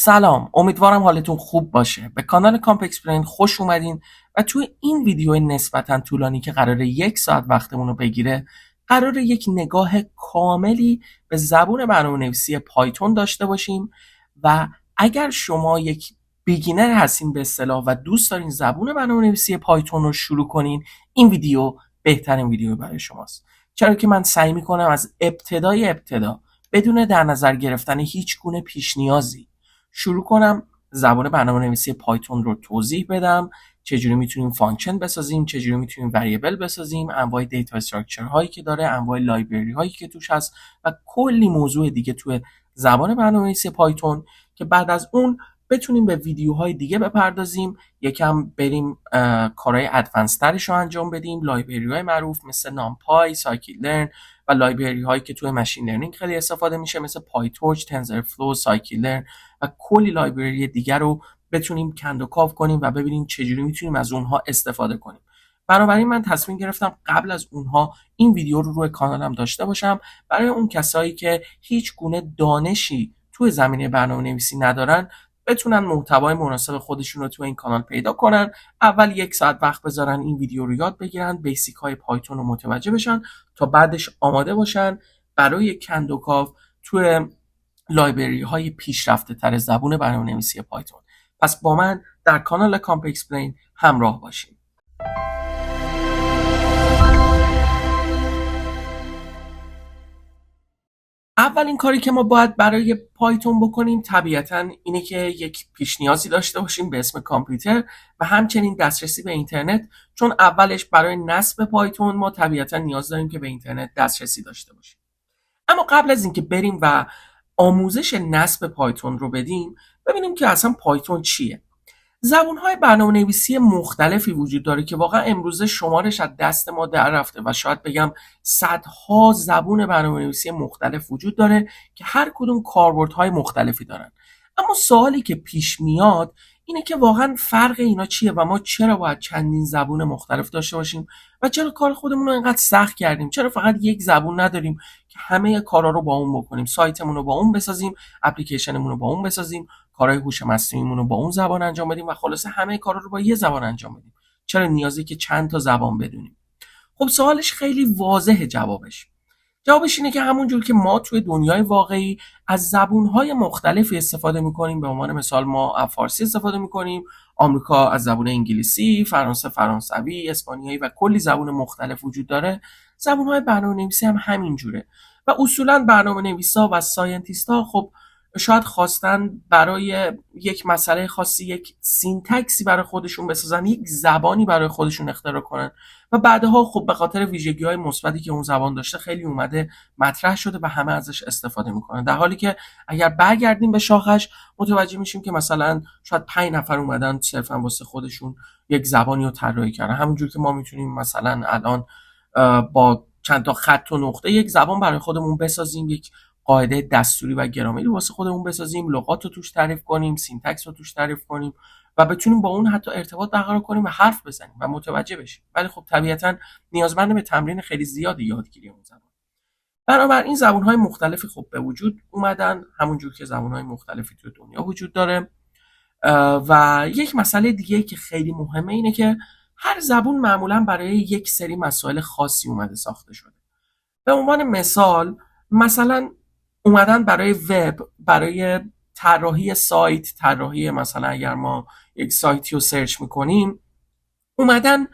سلام، امیدوارم حالتون خوب باشه. به کانال کامپ اکسپلین خوش اومدین و توی این ویدیو نسبتا طولانی که قراره 1 ساعت وقتمون رو بگیره، قراره یک نگاه کاملی به زبون برنامه‌نویسی پایتون داشته باشیم و اگر شما یک بیگینر هستین به اصطلاح و دوست دارین زبون برنامه‌نویسی پایتون رو شروع کنین، این ویدیو بهترین ویدیو برای شماست. چرا که من سعی میکنم از ابتدای ابتدا بدون در نظر گرفتن هیچ گونه پیش نیازی شروع کنم زبان برنامه‌نویسی پایتون رو توضیح بدم، چجوری میتونیم فانکشن بسازیم، چجوری میتونیم وریبل بسازیم، انواع دیتا استراکچر هایی که داره، انواع لایبرری هایی که توش هست و کلی موضوع دیگه توی زبان برنامه‌نویسی پایتون که بعد از اون بتونیم به ویدیوهای دیگه بپردازیم، یکم بریم کارهای ادوانس ترش رو انجام بدیم، لایبرری های معروف مثل نامپای، سایکیلرن و لایبرری هایی که توی ماشین لرنینگ خیلی استفاده میشه مثل پایتورچ، تنزرفلو، سایکیلرن و کلی لایبرری دیگر رو بتونیم کند و کاو کنیم و ببینیم چجوری میتونیم از اونها استفاده کنیم. بنابراین من تصمیم گرفتم قبل از اونها این ویدیو رو روی کانالم داشته باشم برای اون کسایی که هیچ گونه دانشی توی زمینه برنامه‌نویسی ندارن بتونن محتوای مناسب خودشون رو توی این کانال پیدا کنن. اول 1 ساعت وقت بذارن این ویدیو رو یاد بگیرن، بیسیک های پایتون رو متوجه بشن تا بعدش آماده باشن برای کند و کاو توی لایبرری های پیشرفته تر زبون برنامه‌نویسی پایتون. پس با من در کانال کامپ اکسپلین همراه باشید. اولین کاری که ما باید برای پایتون بکنیم طبیعتاً اینه که یک پیش نیازی داشته باشیم به اسم کامپیوتر و همچنین دسترسی به اینترنت، چون اولش برای نصب پایتون ما طبیعتاً نیاز داریم که به اینترنت دسترسی داشته باشیم. اما قبل از اینکه بریم و آموزش نصب پایتون رو بدیم، ببینیم که اصلا پایتون چیه. زبون‌های برنامه‌نویسی مختلفی وجود داره که واقعا امروزه شمارش از دست ما در رفته و شاید بگم صدها زبون برنامه‌نویسی مختلف وجود داره که هر کدوم کاربردهای مختلفی دارن. اما سوالی که پیش میاد اینه که واقعا فرق اینا چیه و ما چرا باید چندین زبون مختلف داشته باشیم و چرا کار خودمون رو اینقدر سخت کردیم؟ چرا فقط یک زبون نداریم که همه کارا رو با اون بکنیم، سایتمون رو با اون بسازیم، اپلیکیشنمون رو با اون بسازیم، کارهای هوش مصنوعیمون رو با اون زبان انجام بدیم و خلاصه همه کارا رو با یه زبان انجام بدیم؟ چرا نیازی که چند تا زبان بدونیم؟ خب سوالش خیلی واضحه. جوابش اینه که همونجور که ما توی دنیای واقعی از زبونهای مختلفی استفاده میکنیم، به عنوان مثال ما از فارسی استفاده میکنیم، آمریکا از زبون انگلیسی، فرانسه فرانسوی، اسپانیایی و کلی زبون مختلف وجود داره، زبونهای برنامه‌نویسی هم همینجوره. و اصولا برنامه‌نویسا و ساینتیست‌ها خب شاید خواستن برای یک مسئله خاصی یک سینتکسی برای خودشون بسازن، یک زبانی برای خودشون اختراع کنن و بعدها خب به خاطر ویژگی‌های مثبتی که اون زبان داشته خیلی اومده مطرح شده و همه ازش استفاده میکنن. در حالی که اگر برگردیم به شاخش متوجه میشیم که مثلا شاید 5 نفر اومدن صرفا واسه خودشون یک زبانی رو طراحی کردن. همونجور که ما میتونیم مثلا الان با چند تا خط و نقطه یک زبان برای خودمون بسازیم، یک قاعده دستوری و گرامری واسه خودمون بسازیم، لغات رو توش تعریف کنیم، سینتکس رو توش تعریف کنیم و بتونیم با اون حتی ارتباط برقرار کنیم و حرف بزنیم و متوجه بشیم. ولی خب طبیعتاً نیازمند به تمرین خیلی زیادی یادگیری اون زبان. بنابراین زبان‌های مختلفی خب به وجود اومدن، همونجور که زبان‌های مختلفی توی دنیا وجود داره. و یک مسئله دیگه که خیلی مهمه اینه که هر زبون معمولاً برای یک سری مسائل خاصی اومده ساخته شده. به عنوان مثلا اومدن برای وب، برای طراحی سایت، طراحی مثلا اگر ما یک سایتی رو سرچ میکنیم، اومدن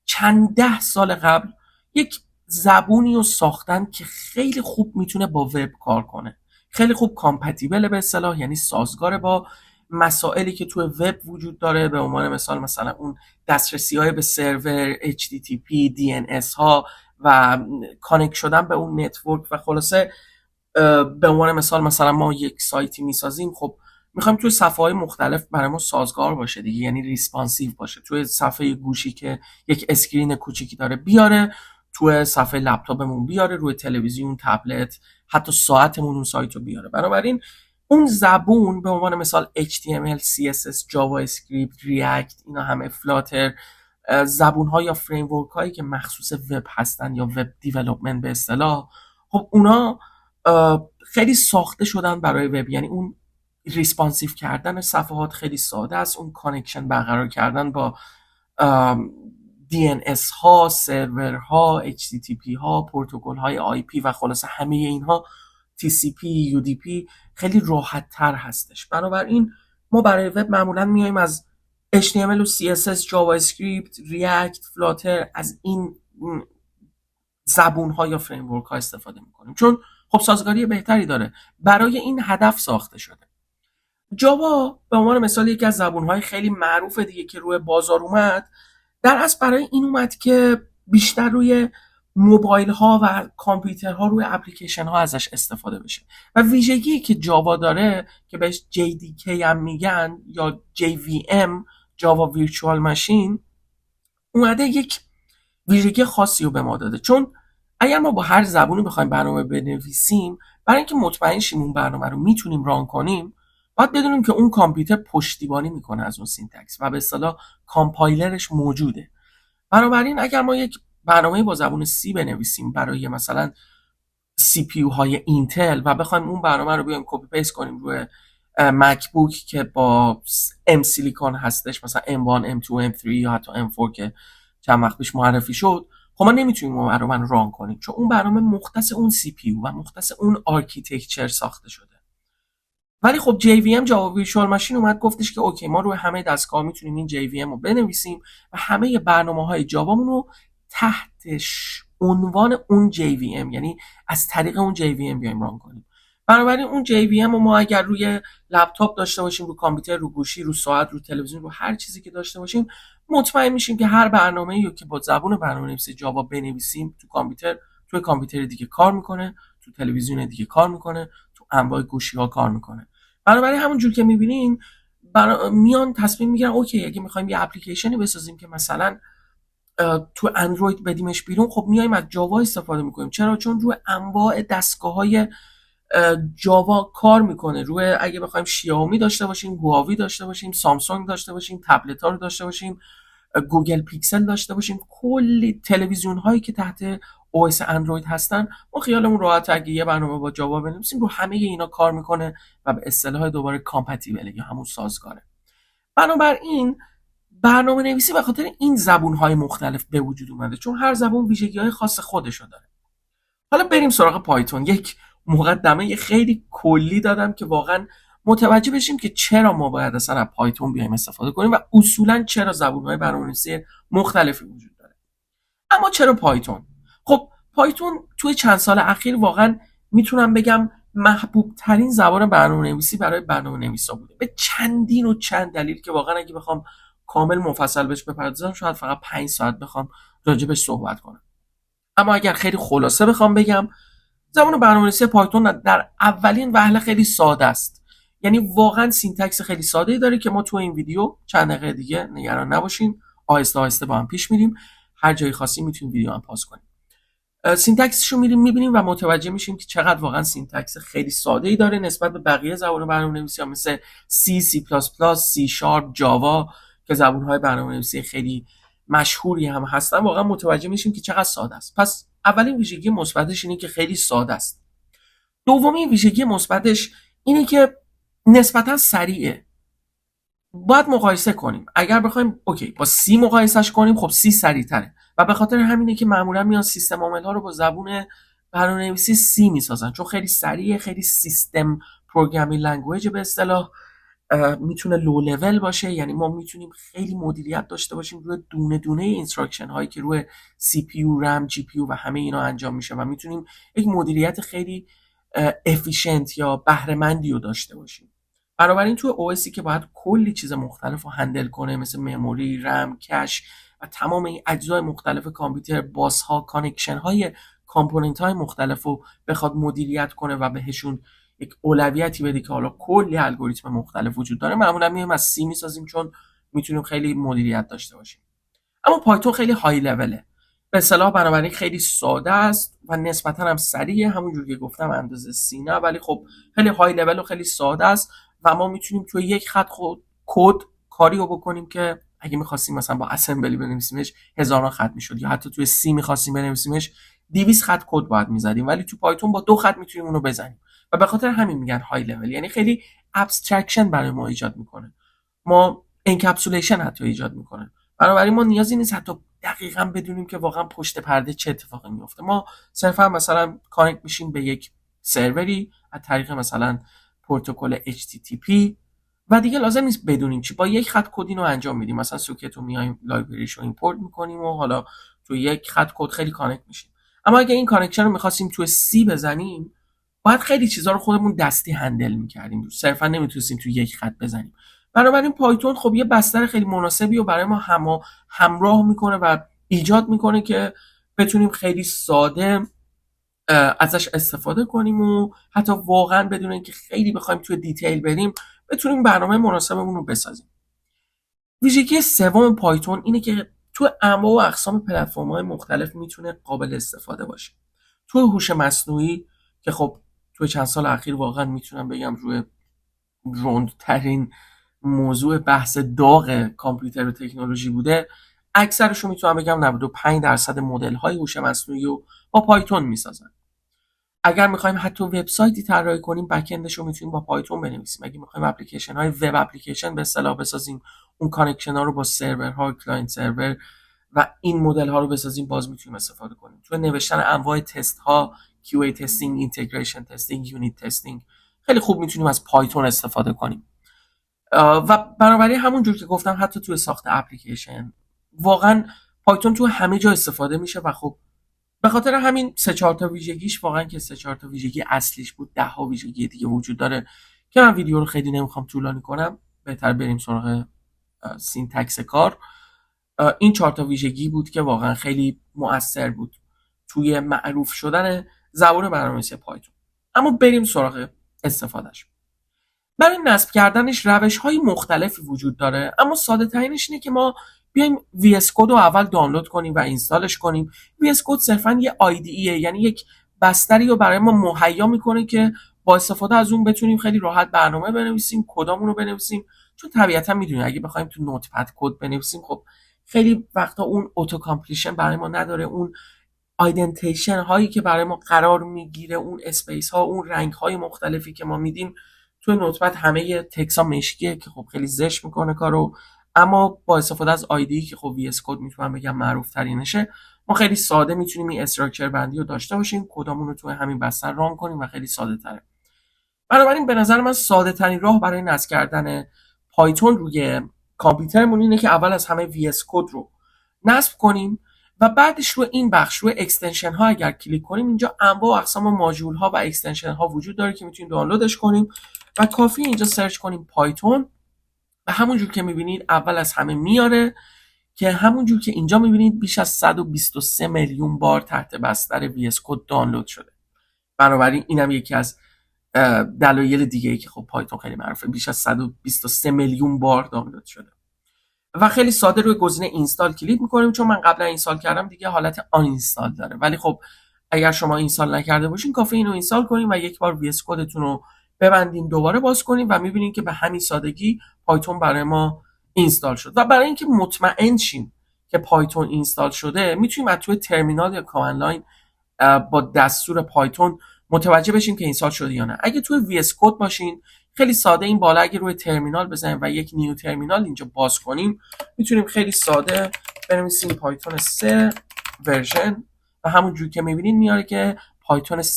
چند 10 سال قبل یک زبونی رو ساختن که خیلی خوب میتونه با وب کار کنه، خیلی خوب کامپتیبل به اصطلاح، یعنی سازگار با مسائلی که توی وب وجود داره. به عنوان مثلا اون دسترسی های به سرور، HTTP، DNS ها و کانکت شدن به اون نتورک و خلاصه به عنوان مثلا ما یک سایتی میسازیم، خب میخوایم توی صفحه های مختلف برای ما سازگار باشه دیگه، یعنی ریسپانسیو باشه، توی صفحه گوشی که یک اسکرین کوچیکی داره بیاره، توی صفحه لپتاپمون بیاره، روی تلویزیون، تبلت، حتی ساعتمون اون سایت رو بیاره. بنابراین اون زبون به عنوان مثال HTML، CSS، JavaScript، React، اینا همه فلاتر، زبون ها یا فریم ورک هایی که مخصوص وب هستن یا وب دیولپمنت به اصطلاح، خب اونا خیلی ساخته شدن برای وب. یعنی اون ریسپانسیو کردن صفحات خیلی ساده است، اون کانکشن برقرار کردن با DNS ها، سرورها، HTTP ها، پروتکل های IP و خلاصه همه اینها TCP UDP خیلی راحت تر هستش. بنابراین ما برای وب معمولا میایم از HTML و CSS، JavaScript، React، Flutter، از این زبون ها یا فریمورک ها استفاده میکنیم چون خب سازگاری بهتری داره، برای این هدف ساخته شده. جاوا به عنوان مثال یکی از زبون های خیلی معروف دیگه که روی بازار اومد، در اصل برای این اومد که بیشتر روی موبایل ها و کامپیوترها روی اپلیکیشن ها ازش استفاده بشه و ویژگی که جاوا داره که بهش JDK هم میگن یا JVM، جاوا ویرچوال ماشین، اومده یک ویژگی خاصی رو به ما داده. چون اگر ما با هر زبونی بخوایم برنامه بنویسیم، برای اینکه مطمئن شیم اون برنامه رو میتونیم ران کنیم، باید بدونیم که اون کامپیوتر پشتیبانی میکنه از اون سینتکس و به اصطلاح کامپایلرش موجوده. بنابراین اگر ما یک برنامه با زبون سی بنویسیم برای مثلا CPU های اینتل و بخوایم اون برنامه رو بیایم کپی پیست کنیم روی مکبوک که با ام سیلیکون هستش، مثلا M1 M2 M3 یا حتی M4 که چند وقت پیش معرفی شد، خب ما نمیتونیم اون برنامه رو ران کنیم چون اون برنامه مختص اون CPU و مختص اون آرکیتکچر ساخته شده. ولی خب JVM جاوا ویرچوال ماشین اومد گفتش که اوکی ما روی همه دستگاه میتونیم این JVM رو بنویسیم و همه برنامه‌های جاوامون رو تحتش عنوان اون JVM، یعنی از طریق اون JVM بیایم ران کنیم. بنابراین اون JVM رو ما اگر روی لپتاپ داشته باشیم، رو کامپیوتر، رو گوشی، رو ساعت، رو تلویزیون، رو هر چیزی که داشته باشیم، مطمئن میشیم که هر برنامه‌ای رو که با زبون برنامه‌نویسی جاوا بنویسیم تو کامپیوتر، توی کامپیوتر دیگه کار میکنه، تو تلویزیون دیگه کار میکنه، تو انواع گوشی‌ها کار میکنه. بنابراین همونجور که میبینین میان تصمیم میگیرن اوکی اگه میخوایم یه اپلیکیشنی بسازیم که مثلا تو اندروید بدیمش بیرون، خب میایم از جاوا استفاده میکنیم. چرا؟ چون روی انواع دستگاه‌های جاوا کار میکنه. روی اگه بخوایم شیائومی داشته باشیم، هواوی داشته باشیم، سامسونگ داشته باشیم، تبلت ها رو داشته باشیم، گوگل پیکسل داشته باشیم، کلی تلویزیون هایی که تحت او اس اندروید هستن، ما خیالمون راحت اگه یه برنامه با جاوا بنویسیم رو همه اینا کار میکنه و به اصطلاح دوباره کامپتیبل یا همون سازگاره. بنابراین برنامه نویسی به خاطر این زبون های مختلف به وجود اومده چون هر زبون ویژگی های خاص خودشو داره. حالا بریم سراغ پایتون. یک مقدمه خیلی کلی دادم که واقعا متوجه بشیم که چرا ما باید اصلا از پایتون بیایم استفاده کنیم و اصولا چرا زبون‌های برنامه‌نویسی مختلفی وجود داره. اما چرا پایتون؟ خب پایتون توی چند سال اخیر واقعا میتونم بگم محبوب ترین زبان برنامه‌نویسی برای برنامه‌نویسا بوده، به چندین و چند دلیل که واقعا اگه بخوام کامل مفصل بهش بپردازم شاید فقط 5 ساعت بخوام راجبش صحبت کنم. اما اگر خیلی خلاصه بخوام بگم، زبان برنامه‌نویسی پایتون در اولین وهله خیلی ساده است. یعنی واقعا سینتکس خیلی ساده‌ای داره که ما تو این ویدیو چند دقیقه دیگه نگران نباشین، آهسته آهسته با هم پیش میریم، هر جایی خواستیم میتونیم ویدیو هم پاس کنیم. سینتکسش رو میبینیم و متوجه میشیم که چقدر واقعا سینتکس خیلی ساده‌ای داره نسبت به بقیه زبان برنامه‌نویسی مثل C، C++، C#، جاوا که زبان‌های برنامه‌نویسی خیلی مشهوری هم هستن. واقعا متوجه میشیم که چقدر ساده است. پس اولین ویژگی مثبتش اینه که خیلی ساده است. دومین ویژگی مثبتش اینه که نسبتا سریعه. باید مقایسه کنیم. اگر بخوایم اوکی با C مقایسهش کنیم، خب C سریع‌تره و به خاطر همینه که معمولا میان سیستم عامل‌ها رو با زبون برنامه‌نویسی C میسازن چون خیلی سریعه، خیلی سیستم پروگرامینگ لنگویج به اصطلاح، میتونه لو لول باشه. یعنی ما میتونیم خیلی مدیریت داشته باشیم روی دونه دونه اینستراکشن هایی که روی سی پی یو، رم، جی پی یو و همه اینا انجام میشه و میتونیم یک مدیریت خیلی افیشنت یا بهره مندی رو داشته باشیم. بنابراین تو او اسی که باید کلی چیز مختلف رو هندل کنه مثل مموری، رم، کش و تمام این اجزای مختلف کامپیوتر، باس ها، کانکشن های کامپوننت های مختلف رو بخواد مدیریت کنه و بهشون یک اولویتی بده که حالا کلی الگوریتم مختلف وجود داره، معمولا میایم از سی میسازیم چون میتونیم خیلی مدیریت داشته باشیم. اما پایتون خیلی های لوله، به اصطلاح بنابراین خیلی ساده است و نسبتا هم سریعه، همونجور که گفتم اندازه سی نه، ولی خب خیلی های لول و خیلی ساده است و ما میتونیم توی یک خط کد کاری رو بکنیم که اگه می‌خواستیم مثلا با اسمبلی بنویسیمش هزاران خط میشد، یا حتی توی سی می‌خواستیم بنویسیمش 200 خط کد باید می‌زدیم، ولی تو پایتون با 2 خط میتونیم اون رو بزنیم و به خاطر همین میگن های لول، یعنی خیلی ابسترکشن برای ما ایجاد میکنه، ما انکپسولیشن حتی ایجاد میکنه. بنابراین ما نیازی نیست حتی دقیقاً بدونیم که واقعا پشت پرده چه اتفاقی میفته. ما صرفا مثلا کانکت میشیم به یک سروری از طریق مثلا پروتکل HTTP و دیگه لازم نیست بدونیم چی، با یک خط کد اینو انجام میدیم، مثلا سوکت رو میایم لایبرریش رو ایمپورت میکنیم و حالا تو یک خط کد خیلی کانکت میشیم. اما اگه این کانکشن رو میخواستیم تو سی بزنیم، باید خیلی چیزا رو خودمون دستی هندل میکردیم، صرفا نمیتونستیم تو یک خط بزنیم. بنابراین پایتون خب یه بستر خیلی مناسبی رو برای ما همراه میکنه و ایجاد میکنه که بتونیم خیلی ساده ازش استفاده کنیم و حتی واقعا بدون اینکه خیلی بخوایم توی دیتیل بریم بتونیم برنامه مناسبمون رو بسازیم. ویژگی سوم پایتون اینه که تو انواع و اقسام پلتفرم‌های مختلف میتونه قابل استفاده باشه. تو هوش مصنوعی که خب تو چند سال اخیر واقعا میتونم بگم روی روندترین موضوع بحث داغ کامپیوتر و تکنولوژی بوده، اکثرش رو میتونم بگم 95% مدل‌های هوش مصنوعی رو با پایتون میسازن. اگر میخوایم حتی وبسایتی طراحی کنیم، بک‌اندش رو میتونیم با پایتون بنویسیم. اگه میخوایم اپلیکیشن های وب اپلیکیشن به اصطلاح بسازیم، اون کانکشن ها رو با سرورها، کلاینت سرور و این مدل ها رو بسازیم، باز میتونیم استفاده کنیم. تو نوشتن انواع تست ها، QA تستینگ، اینتگریشن تستینگ، یونیت تستینگ، خیلی خوب میتونیم از پایتون استفاده کنیم. و بنابراین همونجور که گفتم حتی تو ساخت اپلیکیشن واقعا پایتون تو همه جا استفاده میشه و خب به خاطر همین 3-4 تا ویژگیش، واقعا که 3-4 تا ویژگی اصلیش بود، 10 ها ویژگی دیگه وجود داره که من ویدیو رو خیلی نمیخوام طولانی کنم، بهتر بریم سراغ سینتکس کار. این 4 تا ویژگی بود که واقعا خیلی مؤثر بود توی معروف شدن زبان برنامه‌نویسی پایتون. اما بریم سراغ استفادهش. برای نصب کردنش روش‌های مختلفی وجود داره، اما ساده ترینش اینه که ما بیایم VS Code رو اول دانلود کنیم و اینستالش کنیم. VS Code صرفاً یه IDE، یعنی یک بستری رو برای ما مهیا میکنه که با استفاده از اون بتونیم خیلی راحت برنامه بنویسیم، کدامون رو بنویسیم. چون طبیعتا میدونید اگه بخوایم تو نوتپد کد بنویسیم، خب خیلی وقتا اون اتو کامپلیشن برای ما نداره، اون آیدنتیشن هایی که برای ما قرار میگیره، اون اسپیس ها، اون رنگ های مختلفی که ما میدیم توی نوتپد همه تکسا مشکیه که خب خیلی زشت میکنه کارو. اما با استفاده از آیدی که خب VS Code میتونم بگم معروف ترینشه، ما خیلی ساده میتونیم این استراکچر بندی رو داشته باشیم، کدامون رو توی همین بستر ران کنیم و خیلی ساده تره. بنابراین به نظر من ساده ترین راه برای نصب کردن پایتون روی کامپیوترمون اینه که اول از همه VS Code رو نصب کنیم و بعدش رو این بخش روی اکستنشن ها اگر کلیک کنیم، اینجا انواع و اقسام ماژول ها و اکستنشن ها وجود داره که میتونیم دانلودش کنیم و کافی اینجا سرچ کنیم پایتون و همونجور که میبینید اول از همه میاره که همونجور که اینجا میبینید بیش از 123 میلیون بار تحت بستر VS Code دانلود شده. بنابراین اینم یکی از دلایل دیگه ای که خب پایتون خیلی معروفه، بیش از 123 میلیون بار دانلود شده. و خیلی ساده روی گزینه اینستال کلیک میکنیم، چون من قبلا اینستال کردم دیگه حالت آن اینستال داره، ولی خب اگر شما اینستال نکرده باشین کافی اینو اینستال کنیم و یک بار VS Codeتون رو ببندین، دوباره باز کنیم و میبینین که به همین سادگی پایتون برای ما اینستال شد. و برای اینکه مطمئن شیم که پایتون اینستال شده، میتونیم از توی ترمینال یا کامند لاین با دستور پایتون متوجه بشیم که اینستال شده یا نه. اگه توی VS Code باشین خیلی ساده این بالا اگه روی ترمینال بزنیم و یک نیو ترمینال اینجا باز کنیم، میتونیم خیلی ساده بنویسیم پایتون 3 ورژن و همونجوری که میبینید میاره که پایتون 3-10-7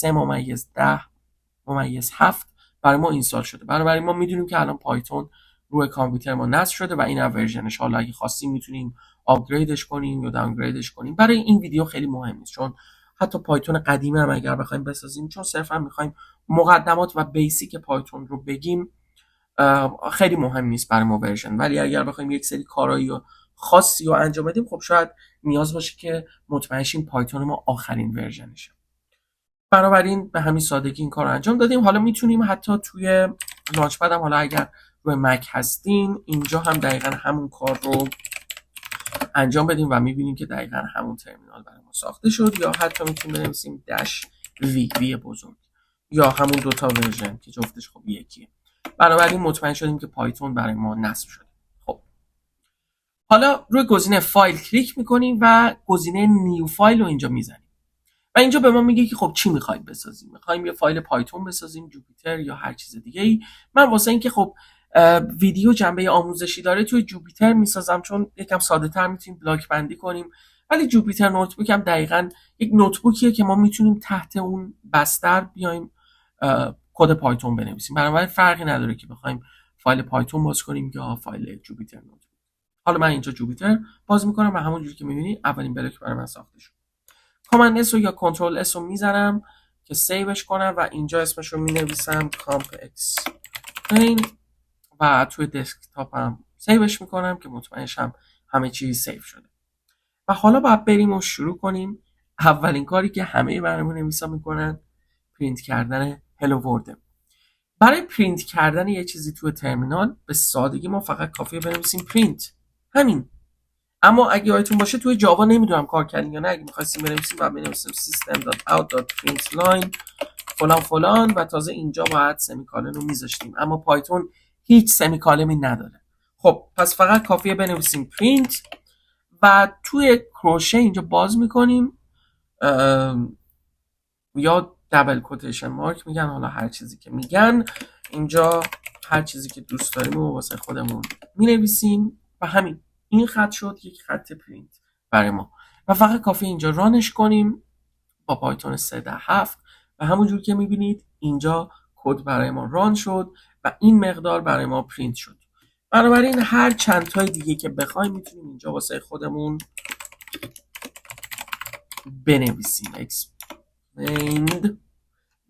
برای ما اینستال شده. برای ما میدونیم که الان پایتون روی کامپیوتر ما نصب شده و این ورژنش. حالا اگه خواستیم میتونیم آپگریدش کنیم یا داونگریدش کنیم. برای این ویدیو خیلی مهم نیست، چون حتی پایتون قدیمی هم اگر بخوایم بسازیم، چون صرفا میخوایم مقدمات و بیسیک پایتون رو بگیم، خیلی مهم نیست برای ما ورژن. ولی اگر بخوایم یک سری کارایی خاصی رو انجام بدیم، خب شاید نیاز باشه که مطمئن شیم پایتون ما آخرین ورژنشه. بنابراین به همین سادگی این کار رو انجام دادیم. حالا میتونیم حتی توی لانچ پد هم، حالا اگر روی مک هستین، اینجا هم دقیقا همون کار رو انجام بدیم و میبینیم که دقیقا همون ترمینال برای ما ساخته شد. یا حتی میتونیم بنویسیم -v بزرگ یا همون دوتا ورژن که جفتش خب یکیه. بنابراین مطمئن شدیم که پایتون برای ما نصب شده. خب حالا روی گزینه فایل کلیک میکنیم و گزینه نیو فایل رو اینجا میزنیم و اینجا به ما میگه که خب چی میخوایم بسازیم. میخوایم یه فایل پایتون بسازیم، جوپیتر یا هر چیز دیگه ای. من واسه اینکه خب ویدیو جنبه آموزشی داره توی جوپیتر میسازم، چون یکم ساده تر میتونیم بلاک بندی کنیم. ولی جوپیتر نوتبوک هم دقیقاً یک نوتبوکیه که ما میتونیم تحت اون بستر بیایم کد پایتون بنویسیم. بنابراین فرقی نداره که بخوایم فایل پایتون باز کنیم یا فایل جوپیتر نوتبوک. حالا من اینجا جوپیتر باز میکنم و همونجوری که میبینید اولین بلاک برای من ساخته شد. کامند اس یا کنترل اس رو میزنم که سیوش کنم و اینجا اسمش رو مینویسم کامپ اکسپلین و توی دسکتاپم سیوش میکنم که مطمئن شم همه چیز سیو شده. و حالا باید بریم و شروع کنیم. اولین کاری که همه برنامه‌نویسا میکنن پرینت کردن هلو ورد. برای پرینت کردن یه چیزی توی ترمینال به سادگی ما فقط کافیه بنویسیم پرینت، همین. اما اگه یادتون باشه توی جاوا نمیدونم کار کردین یا نه، اگه می‌خواستیم بنویسیم بعد بنویسیم system.out.println فلان فلان و تازه اینجا باید سمیکالن رو میذاشتیم، اما پایتون هیچ سمیکالنی نداره. خب پس فقط کافیه بنویسیم پرینت و توی کروشه اینجا باز میکنیم یا دبل کوتیشن مارک میگن، حالا هر چیزی که میگن. اینجا هر چیزی که دوست داریم و واسه خودمون مینویسیم و همین. این خط شد یک خط پرینت برای ما و فقط کافی اینجا رانش کنیم با پایتون 3.7 و همونجور که میبینید اینجا کد برای ما ران شد و این مقدار برای ما پرینت شد. بنابراین هر چند تای دیگه که بخوایم میتونیم اینجا واسه خودمون بنویسیم explained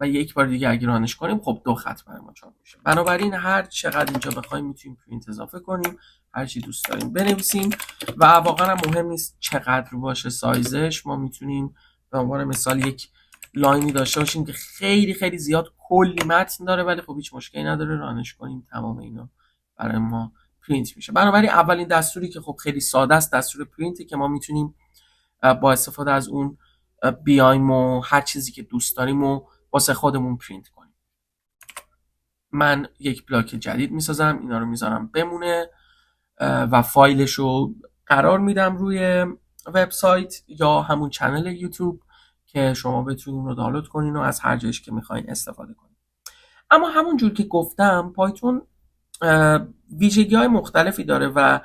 و یک بار دیگه اگه رانش کنیم خب 2 خط برای ما چاپ میشه. بنابراین هر چقدر اینجا بخوایم میتونیم پرینت اضافه کنیم، هر چی دوست داریم بنویسیم و واقعا هم مهم نیست چقدر باشه سایزش. ما میتونیم به عنوان مثال یک لاینی داشته باشیم که خیلی خیلی زیاد کلی متن داره ولی خب هیچ مشکلی نداره، رانش کنیم تمام اینا برای ما پرینت میشه. بنابراین اولین دستوری که خب خیلی ساده است دستور پرینته که ما میتونیم با استفاده از اون بیایم و هر چیزی که دوست داریم و واسه خودمون پرینت کنیم. من یک بلاک جدید میسازم، اینا رو میذارم بمونه و فایلش رو قرار میدم روی وبسایت یا همون چنل یوتیوب که شما بتونید اون رو دانلود کنین و از هر جایش که میخواین استفاده کنین. اما همون جور که گفتم پایتون ویژگی های مختلفی داره و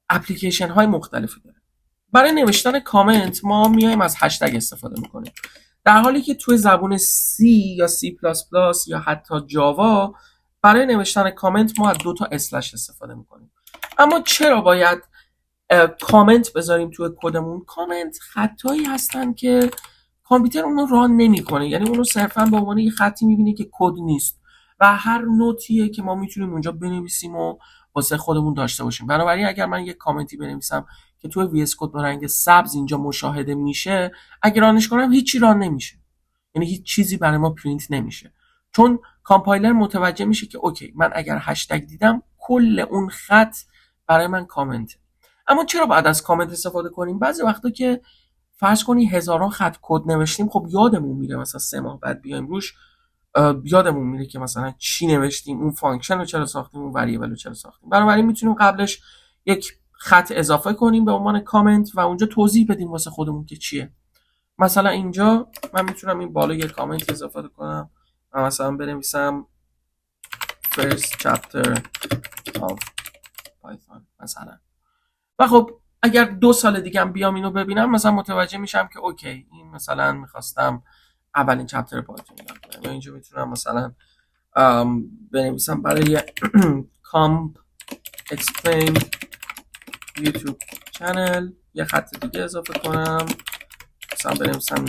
اپلیکیشن های مختلفی داره. برای نوشتن کامنت ما میایم از هشتگ استفاده میکنیم، در حالی که توی زبان C یا C++ یا حتی جاوا برای نوشتن کامنت ما از 2 تا اسلش استفاده میکنیم. اما چرا باید کامنت بذاریم توی کدمون؟ کامنت خطایی هستن که کامپیوتر اونو ران نمیکنه، یعنی اونو صرفا به عنوان یه خطی میبینه که کد نیست و هر نوتیه که ما میتونیم اونجا بنویسیم و واسه خودمون داشته باشیم. بنابراین اگر من یک کامنتی بنویسم که توی وی اس کد با رنگ سبز اینجا مشاهده میشه، اگر رانش کنم هیچی ران نمیشه، یعنی هیچ چیزی برای ما پرینت نمیشه، چون کامپایلر متوجه میشه که اوکی من اگر هشتگ دیدم کل اون خط برای من کامنته. اما چرا باید از کامنت استفاده کنیم؟ بعضی وقتا که فرض کنی هزاران خط کد نوشتیم خب یادمون میره، مثلا 3 ماه بعد بیایم روش یادمون میره که مثلا چی نوشتیم، اون فانکشن رو چرا ساختیم، اون وریبل رو چرا ساختیم. بنابراین میتونیم قبلش یک خط اضافه کنیم به عنوان کامنت و اونجا توضیح بدیم واسه خودمون که چیه. مثلا اینجا من میتونم این بالا یک کامنت اضافه کنم و مثلا بنویسم first chapter of Python مثلا. و خب اگر 2 سال دیگه هم بیام اینو ببینم مثلا متوجه میشم که اوکی این مثلا میخواستم اولین چپتر پایتون یاد کنم. یا اینجا میتونم مثلا بنویسم برای کامپ explain یوتیوب چنل یه خط دیگه اضافه کنم، مثلا بنویسم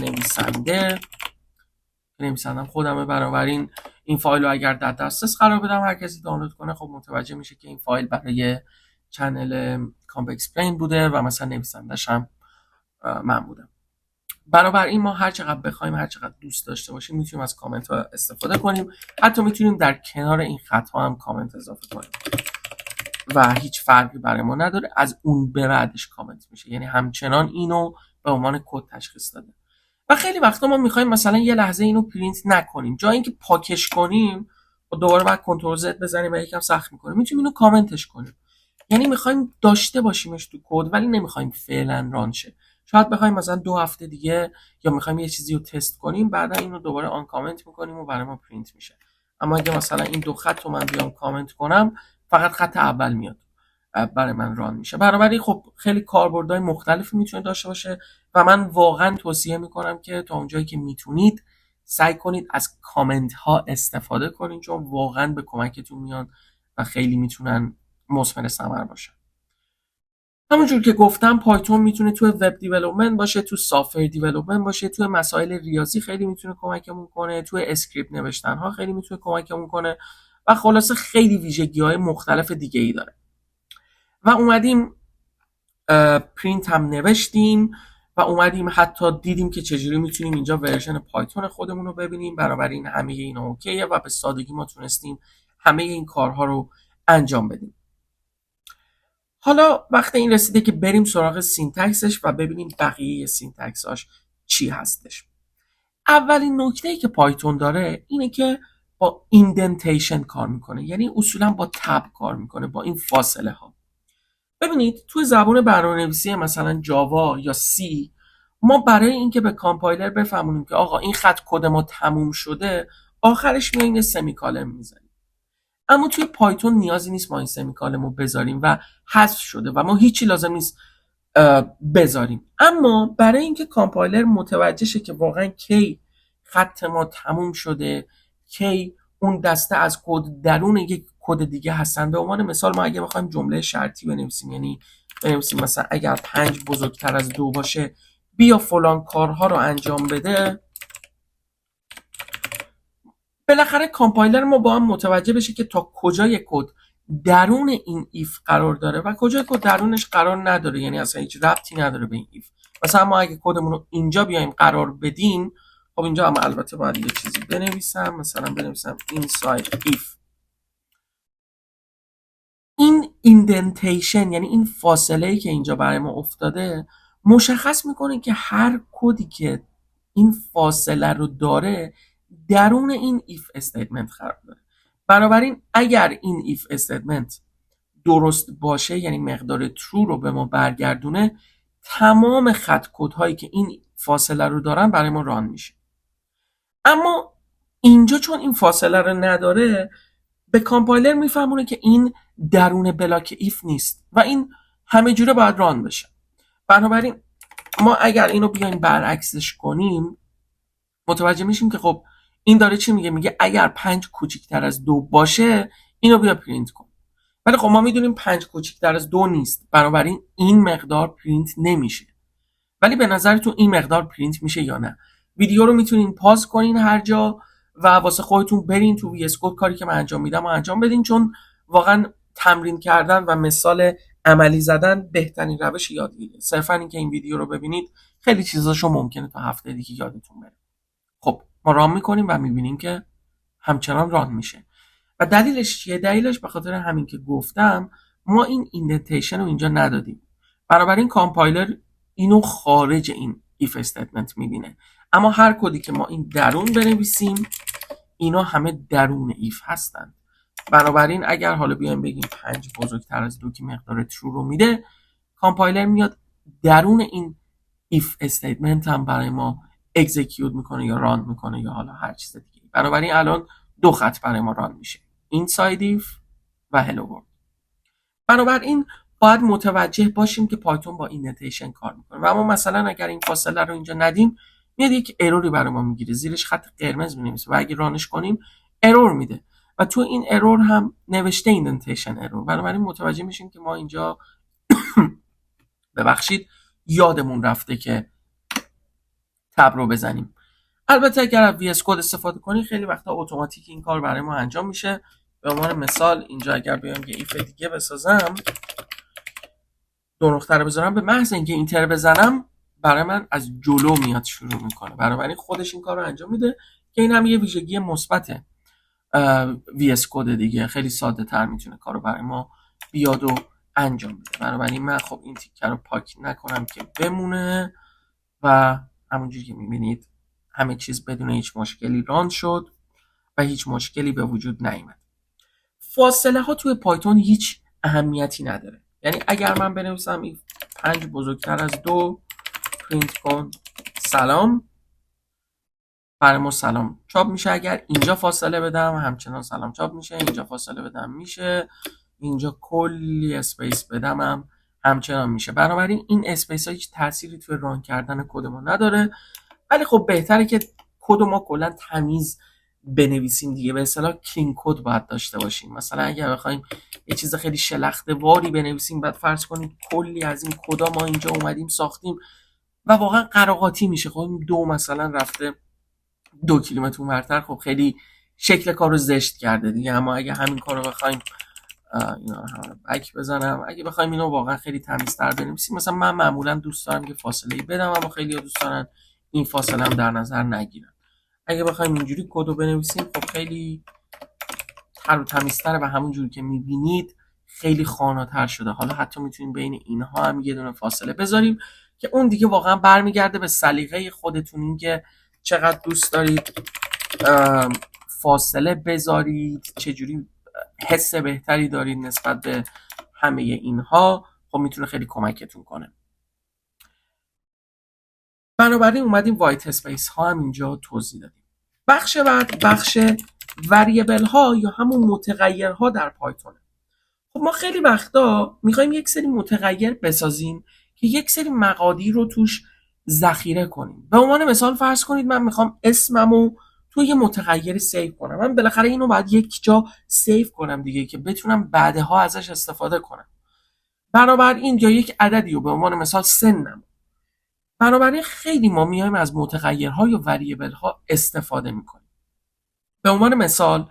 نویسندم خودمه. بنابراین این فایل رو اگر در دسترس قرار بدم هر کسی دانلود کنه خب متوجه میشه که این فایل برای چنل کامپ اکسپلین بوده و مثلا نویسندش هم من بودم. بنابراین ما هر چقدر بخوایم هر چقدر دوست داشته باشیم میتونیم از کامنت ها استفاده کنیم، حتی میتونیم در کنار این خط ها هم کامنت اضافه کنیم و هیچ فرقی برای ما نداره. از اون به بعدش کامنت میشه، یعنی همچنان اینو به عنوان کد تشخیص داده. و خیلی وقتا ما میخوایم مثلا یه لحظه اینو پرینت نکنیم، جای اینکه پاکش کنیم و دوباره بعد کنترل زد بزنیم و یکم سخت میکنه، میتونیم اینو کامنتش کنیم. یعنی میخوایم داشته باشیمش تو کد ولی نمیخوایم فعلا ران شه، شاید بخوایم مثلا 2 هفته دیگه یا میخوایم یه چیزی رو تست کنیم، بعدا اینو دوباره آن کامنت میکنیم و برای ما پرینت میشه. اما اگه مثلا این 2 خط رو من بیام کامنت کنم، فقط خط اول میاد برای من ران میشه. بنابراین خب خیلی کاربردهای مختلفی میتونه داشته باشه و من واقعا توصیه میکنم که تا اونجایی که میتونید سعی کنید از کامنت ها استفاده کنید، چون واقعا به کمکتون میان و خیلی میتونن مثمر ثمر باشن. همونجور که گفتم پایتون میتونه توی وب دیولپمنت باشه، تو سافت دیولپمنت باشه، توی مسائل ریاضی خیلی میتونه کمکمون کنه، توی اسکریپت نوشتن ها خیلی میتونه کمکمون کنه و خلاصه خیلی ویژگی های مختلف دیگه ای داره. و اومدیم پرینت هم نوشتیم و اومدیم حتی دیدیم که چجوری میتونیم اینجا ورژن پایتون خودمون رو ببینیم. بنابراین همه اینا اوکیه و به سادگی ما تونستیم همه این کارها رو انجام بدیم. حالا وقت این رسیده که بریم سراغ سینتکسش و ببینیم بقیه سینتکساش چی هستش. اولین نکته‌ای که پایتون داره اینه که با ایندنتیشن کار میکنه، یعنی اصولا با تب کار میکنه، با این فاصله ها. ببینید توی زبان برنامه‌نویسی مثلا جاوا یا سی، ما برای اینکه به کامپایلر بفهمونیم که آقا این خط کد ما تموم شده، آخرش میایم یه سمیکالن میزنیم. اما توی پایتون نیازی نیست ما این سمیکالن رو بذاریم و حذف شده و ما هیچی لازم نیست بذاریم. اما برای اینکه کامپایلر متوجه شه که واقعا کی خط ما تموم شده، کی اون دسته از کد درون یک کد دیگه هستن. به عنوان مثال ما اگه بخوایم جمله شرطی بنویسیم، یعنی بنویسیم مثلا اگر 5 بزرگتر از 2 باشه بیا فلان کارها رو انجام بده، بالاخره کامپایلر ما با هم متوجه بشه که تا کجای کد درون این ایف قرار داره و کجای کد درونش قرار نداره، یعنی اصلا هیچ ربطی نداره به این ایف. مثلا ما اگه کدمون رو اینجا بیایم قرار بدیم، خب اینجا هم البته باید یه چیزی بنویسم، مثلا بنویسم inside if. این ایندنتیشن یعنی این فاصله‌ای که اینجا برای ما افتاده مشخص میکنه که هر کدی که این فاصله رو داره درون این if استیتمنت قرار داره. بنابراین اگر این if استیتمنت درست باشه، یعنی مقدار true رو به ما برگردونه، تمام خط کد هایی که این فاصله رو دارن برای ما ران میشه. اما اینجا چون این فاصله رو نداره، به کامپایلر میفهمونه که این درون بلاک ایف نیست و این همه جوره باید ران بشه. بنابراین ما اگر اینو بیایم برعکسش کنیم، متوجه میشیم که خب این داره چی میگه؟ میگه اگر 5 کوچیکتر از 2 باشه اینو بیا پرینت کن. ولی خب ما میدونیم 5 کوچیکتر از 2 نیست، بنابراین این مقدار پرینت نمیشه. ولی به نظرتون این مقدار پرینت میشه یا نه؟ ویدیو رو میتونین پاز کنین هر جا و واسه خودتون برین تو وی اس کد کاری که من انجام میدم و انجام بدین، چون واقعا تمرین کردن و مثال عملی زدن بهترین روش یادگیریه. صرفا اینکه این ویدیو رو ببینید خیلی چیزاشو ممکنه تا هفته دیگه یادتون بره. خب ما ران میکنیم و میبینیم که همچنان ران میشه. و دلیلش چیه؟ دلیلش به خاطر همین که گفتم ما این ایندنتیشن رو اینجا ندادیم. بنابراین کامپایلر اینو خارج این if استیتمنت میبینه. اما هر کدی که ما این درون بنویسیم اینا همه درون if هستن. بنابراین اگر حالا بیایم بگیم 5 بزرگتر از 2 که مقدار true رو میده، کامپایلر میاد درون این if استیتمنت هم برای ما اکزیکیوت میکنه یا ران میکنه یا حالا هر چیز دیگه. بنابراین الان 2 خط برای ما ران میشه، inside if و hello world. بنابراین باید متوجه باشیم که پایتون با ایندنتیشن کار میکنه. و اما مثلا اگر این فاصله رو اینجا ندیم، میاد یک اروری برای ما میگیره، زیرش خط قرمز مینویسه و اگه رانش کنیم ارور میده و تو این ارور هم نوشته ایندنتیشن ارور. بنابراین متوجه میشیم که ما اینجا ببخشید یادمون رفته که تب رو بزنیم. البته اگر از وی اس کد استفاده کنی خیلی وقتا اتوماتیک این کار برای ما انجام میشه. به عنوان مثال اینجا اگر بیام یه ایف دیگه بسازم، 2 نقطه رو بذارم، به محض اینکه اینتر بزنم برای من از جلو میاد شروع میکنه. بنابراین خودش این کار رو انجام میده که این هم یه ویژگی مثبت وی اس کد دیگه، خیلی ساده تر میتونه کارو برای ما بیاد و انجام بده. بنابراین من خب این تیکه رو پاک نکنم که بمونه و همونجوری که میبینید همه چیز بدون هیچ مشکلی ران شد و هیچ مشکلی به وجود نیامد. فاصله ها توی پایتون هیچ اهمیتی نداره. یعنی اگر من بنویسم 5 بزرگتر از 2 پرینت کن سلام، برای ما سلام چاپ میشه. اگر اینجا فاصله بدم همچنان سلام چاپ میشه، اینجا فاصله بدم میشه، اینجا کلی اسپیس بدم هم همچنان میشه. بنابراین این اسپیس ها هیچ تأثیری توی ران کردن کد ما نداره، ولی خب بهتره که کد ما کلا تمیز بنویسیم دیگه. به اصطلاح کلین کد باید داشته باشیم. مثلا اگر بخوایم یه چیز خیلی شلخته واری بنویسیم، بعد فرض کنید کلی از این کدا ما اینجا اومدیم ساختیم و واقعا قراقاتی میشه. خب دو مثلا رفته 2 کیلومتر اونورتر، خب خیلی شکل کار رو زشت کرده دیگه. اما اگه همین کار رو بخوایم اینا رو بک بزنم، اگه بخوایم اینو واقعا خیلی تمیزتر بنویسیم، مثلا من معمولا دوست دارم که فاصله بدم، اما خیلی دوست دارن این فاصله هم در نظر نگیرن. اگه بخوایم اینجوری کد رو بنویسیم، خب خیلی تر و تمیزتره و همون جوری که میبینید خیلی خاناتر شده. حالا حتی میتونیم بین اینها هم یه دونه فاصله بذاریم که اون دیگه واقعا برمیگرده به سلیقه خودتون، این که چقدر دوست دارید فاصله بذارید، چجوری حس بهتری دارید نسبت به همه اینها. خب میتونه خیلی کمکتون کنه. بنابراین اومدیم وایت اسپیس ها هم اینجا توضیح دادیم. بخش بعد بخش وریبل ها یا همون متغیرها در پایتونه. خب ما خیلی وقتا میخوایم یک سری متغیر بسازیم که یک سری مقادیر رو توش ذخیره کنیم. به عنوان مثال فرض کنید من میخوام اسممو توی یه متغیر سیو کنم. من بالاخره اینو باید یک جا سیو کنم دیگه که بتونم بعدها ازش استفاده کنم. بنابراین یا یک عددی رو به عنوان مثال سنم. بنابراین خیلی ما میایم از متغیرها یا وریبل ها استفاده میکنیم. به عنوان مثال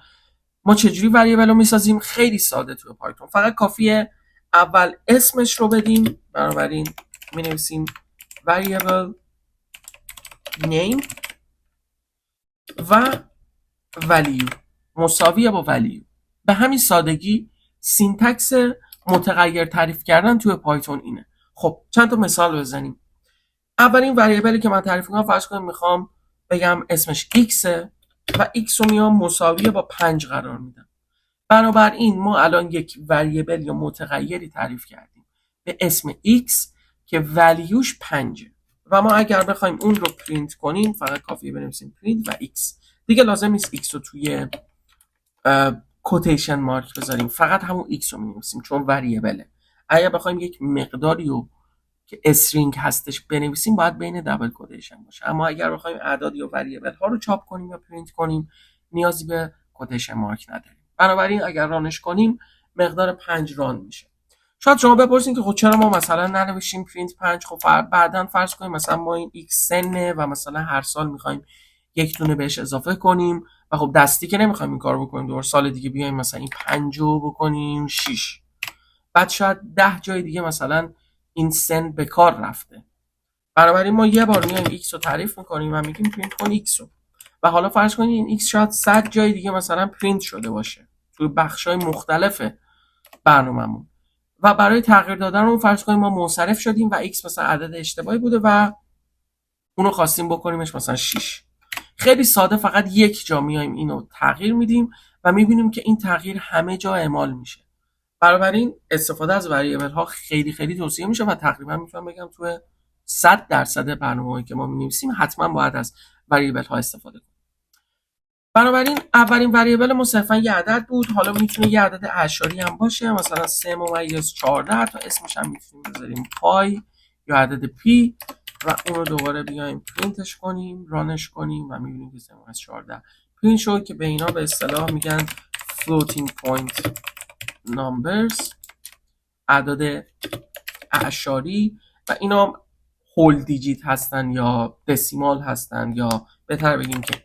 ما چجوری وریبل رو میسازیم؟ خیلی ساده توی پایتون. فقط کافیه اول اسمش رو بدیم. بنابراین مینویسیم variable name و value مساویه با value. به همین سادگی سینتکس متغیر تعریف کردن توی پایتون اینه. خب چند تا مثال بزنیم. اولین وریبلی که من تعریف کنم، فرض کنیم میخوام بگم اسمش x و x رو میام مساویه با 5 قرار میدم. بنابراین ما الان یک وریبل یا متغیری تعریف کردیم به اسم x که ولیوش 5 و ما اگر بخوایم اون رو پرینت کنیم فقط کافیه بنویسیم پرینت و x. دیگه لازم نیست x رو توی کوتیشن مارک بذاریم، فقط همون x رو می‌نویسیم چون وریبله. اگر بخوایم یک مقداری رو که استرینگ هستش بنویسیم باید بین دابل کوتیشن باشه. اما اگر بخوایم اعداد یا وریبل ها رو چاپ کنیم یا پرینت کنیم نیازی به کوتیشن مارک نداریم. بنابراین اگر رانش کنیم مقدار 5 ران میشه. شاید شما بپرسین که خب چرا ما مثلا ننوشیم پرینت 5؟ خب بعداً فرض کنیم مثلا ما این x سنه و مثلا هر سال میخوایم یک دونه بهش اضافه کنیم و خب دستی که نمیخوایم این کارو بکنیم. دور سال دیگه بیایم مثلا این 5 رو بکنیم 6. بعد شاید 10 جای دیگه مثلا این سن به کار رفته. بنابراین ما یه بار میایم x رو تعریف میکنیم و میگیم پرینت کن x رو. و حالا فرض کنید این x شاید 100 جای دیگه مثلا پرینت شده باشه توی بخش‌های مختلف برنامه‌مون و برای تغییر دادن اون فرض کنیم ما منصرف شدیم و x مثلا عدد اشتباهی بوده و اونو خواستیم بکنیمش مثلا 6. خیلی ساده فقط یک جا میایم اینو تغییر میدیم و میبینیم که این تغییر همه جا اعمال میشه. بنابراین استفاده از وریبل ها خیلی خیلی توصیه میشه و تقریبا میتونم بگم توی 100% برنامه‌ای که ما می‌نویسیم حتما باید از وریبل ها استفاده کنیم. بنابراین اولین وریبل ما صرفا یه عدد بود. حالا میتونه یه عدد اعشاری هم باشه، مثلا 3-14 تا اسمش هم میتونیم بذاریم پای یا عدد پی و اون رو دوباره بیایم پرینتش کنیم، رانش کنیم و میبینیم که 3-14 پرینت شد که به اینا به اصطلاح میگن floating point numbers، اعداد اعشاری و اینا هول دیجیت هستن یا دسیمال هستن یا بهتر بگیم که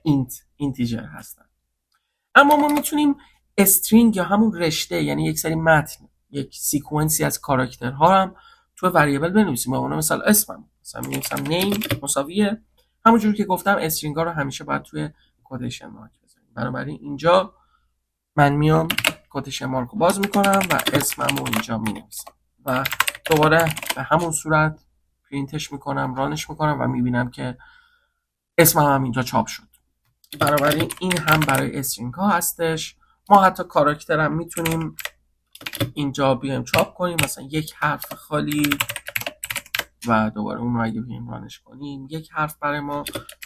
اینتیجر هستن. اما ما میتونیم استرینگ یا همون رشته، یعنی یک سری متن، یک سیکونسی از کاراکترها هم تو وریبل بنویسیم. به مثال اسمم مثلا می‌نویسم نیم مساویه، همونجوری که گفتم استرینگ ها رو همیشه باید توی کوتیشن مارک بذاریم. بنابراین اینجا من میام کوتیشن مارک رو باز میکنم و اسمم رو اینجا مینویسم و دوباره به همون صورت پرینتش میکنم، رانش میکنم و میبینم که اسمم هم اینجا چاپ شد. بنابراین این هم برای استرینگ ها هستش. ما حتی کاراکتر هم میتونیم اینجا بیایم چاپ کنیم، مثلا یک حرف خالی و دوباره اون رو اگه بیم رانش کنیم یک حرف برای ما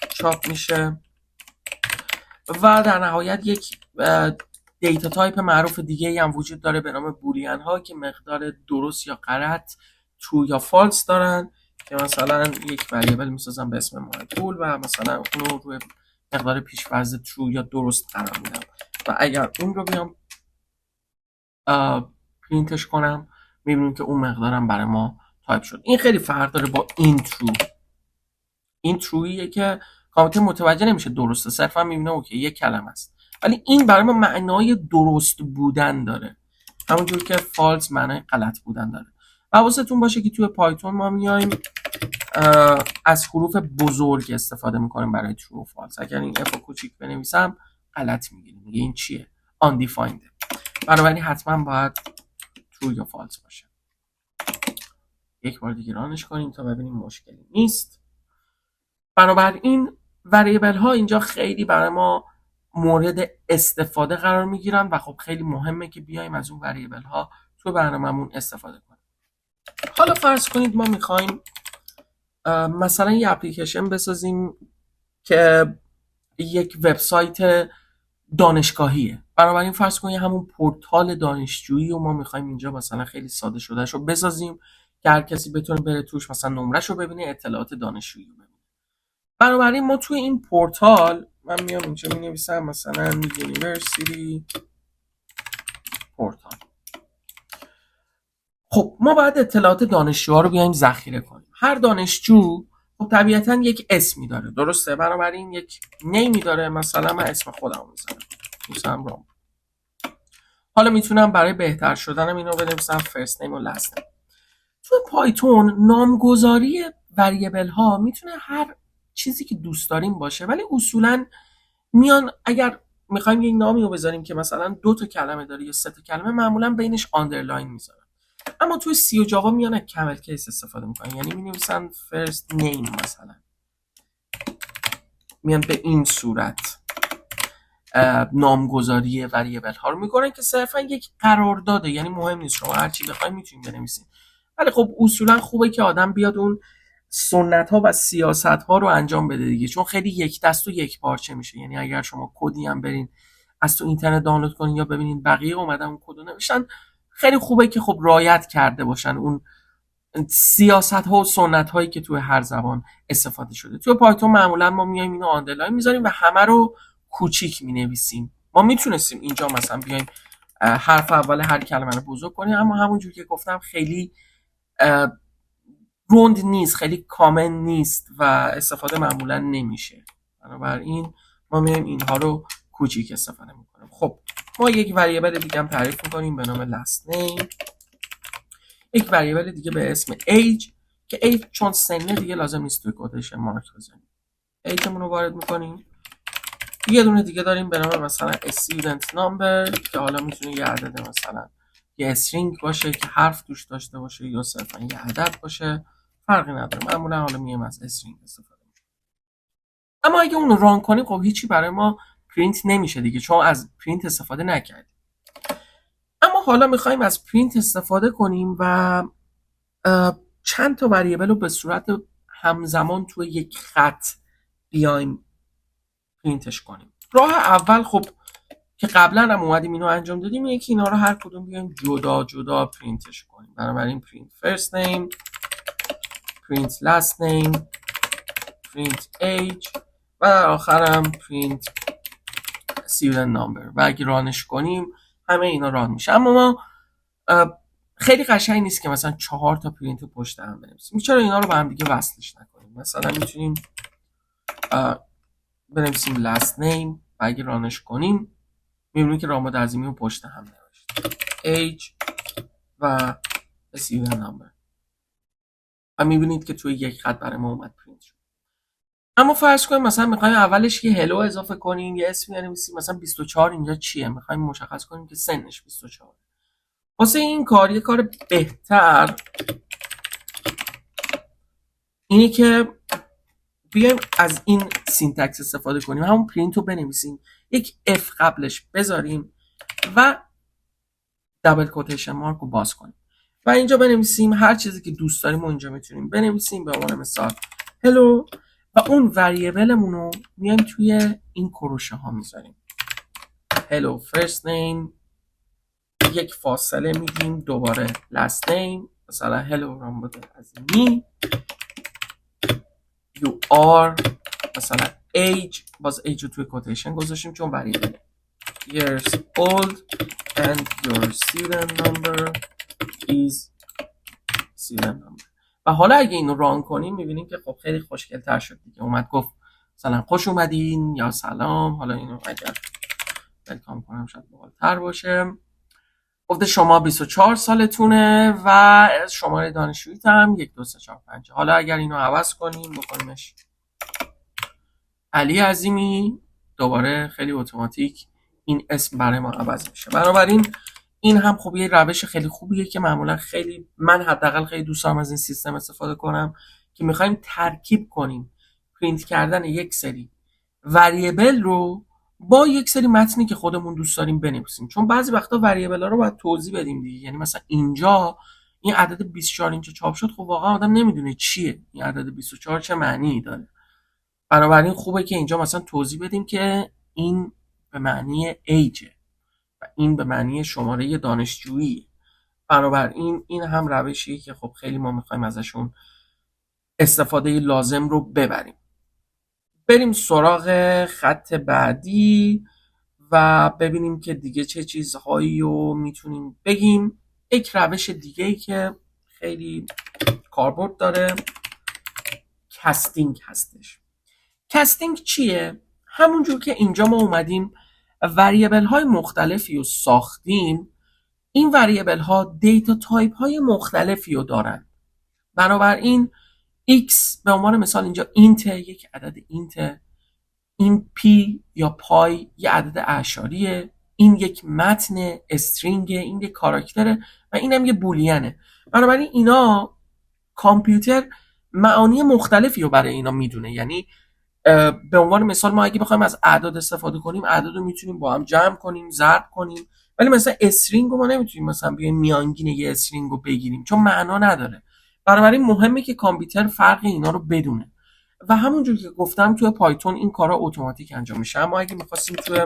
چاپ میشه و در نهایت یک دیتا تایپ معروف دیگه هم وجود داره به نام بولیان ها که مقدار درست یا غلط true یا false دارن که مثلا یک وریبل میسازم به اسم مایپول و مثلا اون رو روی مقدار پیش‌فرض true یا درست قرار میدم و اگر اون رو بیام پرینتش کنم میبینیم که اون مقدارم برای ما تایپ شد. این خیلی فرق داره با این true. این trueیه که کامپیوتر متوجه نمیشه درسته، صرفا میبینه اوکی یک کلمه است، ولی این برای ما معنای درست بودن داره، همونجور که فالس معنای غلط بودن داره. و حواستون باشه که توی پایتون ما میایم از حروف بزرگ استفاده میکنیم برای true و false. اگر این f کوچیک بنویسم غلط میگیریم، میگه این چیه؟ undefined. بنابراین حتما باید true یا false باشه. یک بار دیگه رانش کنیم تا ببینیم مشکلی نیست. بنابراین وریبل ها اینجا خیلی برای ما مورد استفاده قرار میگیرن و خب خیلی مهمه که بیایم از اون وریبل ها تو برنامه‌مون استفاده کنیم. حالا فرض کنید ما میخوایم مثلا یه اپلیکیشن بسازیم که یک وبسایت دانشگاهیه. بنابراین فرض کنید همون پورتال دانشجویی و ما میخوایم اینجا مثلا خیلی ساده شده شو بسازیم که هر کسی بتونه بره توش مثلا نمرهشو ببینه، اطلاعات دانشجویی رو ببینه. بنابراین ما توی این پورتال من میام اینجا می نویسم مثلا یونیورسیتی پورتال. خب ما باید اطلاعات دانشجوها رو بیایم ذخیره کنیم. هر دانشجو خب طبیعتا یک اسمی داره، درسته؟ بنابراین یک نیمی داره، مثلا من اسم خودم میذارم، میذارم رام. حالا میتونم برای بهتر شدنم اینو بنویسم فرست نیم و لاست نیم. توی پایتون نامگذاری وریبل ها میتونه هر چیزی که دوست داریم باشه، ولی اصولا میان اگر میخوایم یک نامی رو بذاریم که مثلا 2 تا کلمه داره یا 3 تا کلمه، معمولا بینش آندرلاین میذارن. اما توی سی و جاوا میان از کمل کیس استفاده میکنن، یعنی مینویسن فرست نیم مثلا، میان به این صورت نامگذاری وریبل ها رو میکنن که صرفا یک قرارداده، یعنی مهم نیست شما هر چی بخواید میتونید بنویسید، ولی خب اصولا خوبه که آدم بیاد اون سنت ها و سیاست ها رو انجام بده دیگه، چون خیلی یک دست و یک پارچه میشه. یعنی اگر شما کدی هم برین از تو اینترنت دانلود کنین یا ببینین بقیه اومدن اون کدو نوشتن، خیلی خوبه که خب رعایت کرده باشن اون سیاست ها و سنت هایی که توی هر زبان استفاده شده. توی پایتون معمولا ما میایم اینو آندرلاین میذاریم و همه رو کوچیک مینویسیم. ما میتونستیم اینجا مثلا بیایم حرف اول هر کلمه رو بزرگ کنیم، اما همونجور که گفتم خیلی روند نیست، خیلی کامن نیست و استفاده معمولا نمیشه. بنابراین ما میایم اینها رو کوچیک استفاده میکنیم. خب ما یک وریبل دیگه هم تعریف میکنیم به نام last name، یک وریبل دیگه به اسم age که age چون سنه دیگه لازم نیست توی کوتیشن مارک بزنیم. ایجمون رو وارد میکنیم. یه دونه دیگه داریم به نام مثلا student number که حالا میتونه یه عدد مثلا یه استرینگ باشه که حرف توش داشته باشه یا صرفا یه عدد باشه، فرقی نداره. معمولا حالا میایم از استرینگ استفاده میکنیم. اما اگه اون رو ران کنیم خب هیچی برای ما پرینت نمیشه دیگه، چون از پرینت استفاده نکردیم. اما حالا میخوایم از پرینت استفاده کنیم و چند تا وریبل رو به صورت همزمان توی یک خط بیایم پرینتش کنیم. راه اول خب که قبلا هم اومدیم اینو انجام دادیم اینه که اینا رو هر کدوم بیایم جدا جدا پرینتش کنیم. بنابراین print first name، print last name، print age و در آخرم print student number و اگه رانش کنیم همه اینا ران میشه. اما ما خیلی قشنگ نیست که مثلا 4 تا پرینت رو پشت هم بنویسیم. چرا اینا رو با هم دیگه وصلش نکنیم؟ مثلا میتونیم بنویسیم last name و اگه رانش کنیم میبینیم که راماد عظیمی رو پشت هم نوشت، age و student number و میبینید که توی یک خط برای ما اومد پرینت شد. اما فرض کنیم مثلا میخوایم اولش یه هلو اضافه کنیم، یه اسمی بنویسیم مثلا 24 اینجا چیه، میخوایم مشخص کنیم که سنش 24. واسه این کار یه کار بهتر اینه که بیایم از این سینتکس استفاده کنیم، همون پرینت رو بنویسیم، یک اف قبلش بذاریم و دابل کوتیشن مارک رو باز کنیم. و اینجا بنویسیم هر چیزی که دوست داریم و اینجا میتونیم بنویسیم. به عنوان مثال hello و اون وریبلمون رو میایم توی این کروشه ها میذاریم. hello first name، یک فاصله میدیم، دوباره last name، مثلا hello رامبد عظیمی، you are، مثلا age، باز age رو توی کوتیشن گذاشتیم چون وریبل، years old and your serial number is serial number. و حالا اگه اینو ران کنیم میبینیم که خب خیلی خوشگل تر شد دیگه. اومد گفت مثلا خوش اومدین یا سلام. حالا اینو اگر ولکام کنم شاید باحال‌تر باشه. گفته شما 24 سالتونه و شماره دانشجوییت هم 1 2 3 4 5. حالا اگر اینو عوض کنیم بکنیمش علی عظیمی، دوباره خیلی اتوماتیک این اسم برای ما عوض میشه. بنابراین این هم خب یه روش خیلی خوبیه که معمولا خیلی من حداقل خیلی دوست دارم از این سیستم استفاده کنم که میخوایم ترکیب کنیم پرینت کردن یک سری وریبل رو با یک سری متنی که خودمون دوست داریم بنویسیم. چون بعضی وقتا وریبل ها رو باید توضیح بدیم دیگه. یعنی مثلا اینجا این عدد 24 اینجا چاپ شد، خب واقعا آدم نمیدونه چیه این عدد 24 چه معنی داره. بنابراین خوبه که اینجا مثلا توضیح بدیم که این به معنی ایجه و این به معنی شماره دانشجویی. بنابراین این هم روشیه که خب خیلی ما میخوایم ازشون استفاده لازم رو ببریم. بریم سراغ خط بعدی و ببینیم که دیگه چه چیزهایی رو میتونیم بگیم. یک روش دیگه ای که خیلی کاربرد داره کاستینگ هستش. کاستینگ چیه؟ همونجور که اینجا ما اومدیم وریبل های مختلفی رو ساختیم، این وریبل ها دیتا تایپ های مختلفی رو دارن. بنابراین x به عنوان مثال اینجا اینت، یک عدد اینت، این p یا پای یه عدد اعشاریه، این یک متن استرینگ، این یک کاراکتره و اینم یه بولینه. بنابراین اینا کامپیوتر معانی مختلفی رو برای اینا میدونه. یعنی به عنوان مثال ما اگه بخوایم از اعداد استفاده کنیم، اعداد رو میتونیم با هم جمع کنیم، ضرب کنیم، ولی مثلا استرینگ رو ما نمیتونیم مثلا بیایم میانگین یه استرینگ رو بگیریم چون معنا نداره. بنابراین مهمه که کامپیوتر فرق اینا رو بدونه و همونجور که گفتم توی پایتون این کارا اتوماتیک انجام میشه. اما اگه می‌خواستیم توی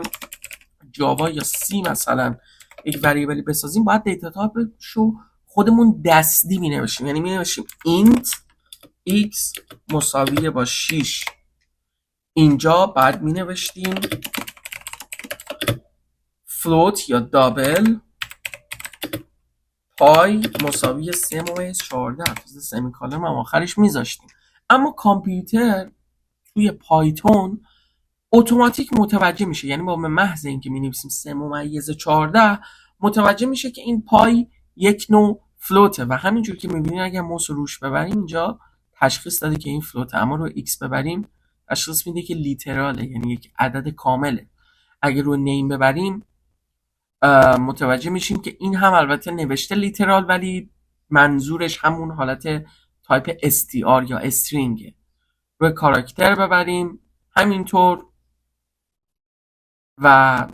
جاوا یا سی مثلا یک وریبلی بسازیم، باید دیتا تایپش رو خودمون دستی می‌نوشیم. یعنی می‌نوشیم int x مساوی با 6. اینجا بعد می‌نوشتیم float یا دابل پای مساوی 3 ممیز 14. سمیکالن هم آخرش میذاشتیم. اما کامپیوتر توی پایتون اتوماتیک متوجه میشه. یعنی با محض اینکه می‌نویسیم 3 ممیز 14 متوجه میشه که این پای یک نوع فلوته و همینجور که می‌بینید اگر موس روش ببریم اینجا تشخیص داده که این فلوته، اما رو x ببریم تشخیص میده که لیتراله، یعنی یک عدد کامله. اگر رو نیم ببریم متوجه میشیم که این هم البته نوشته لیترال ولی منظورش همون حالت تایپ str یا استرینگه. روی کاراکتر ببریم همینطور و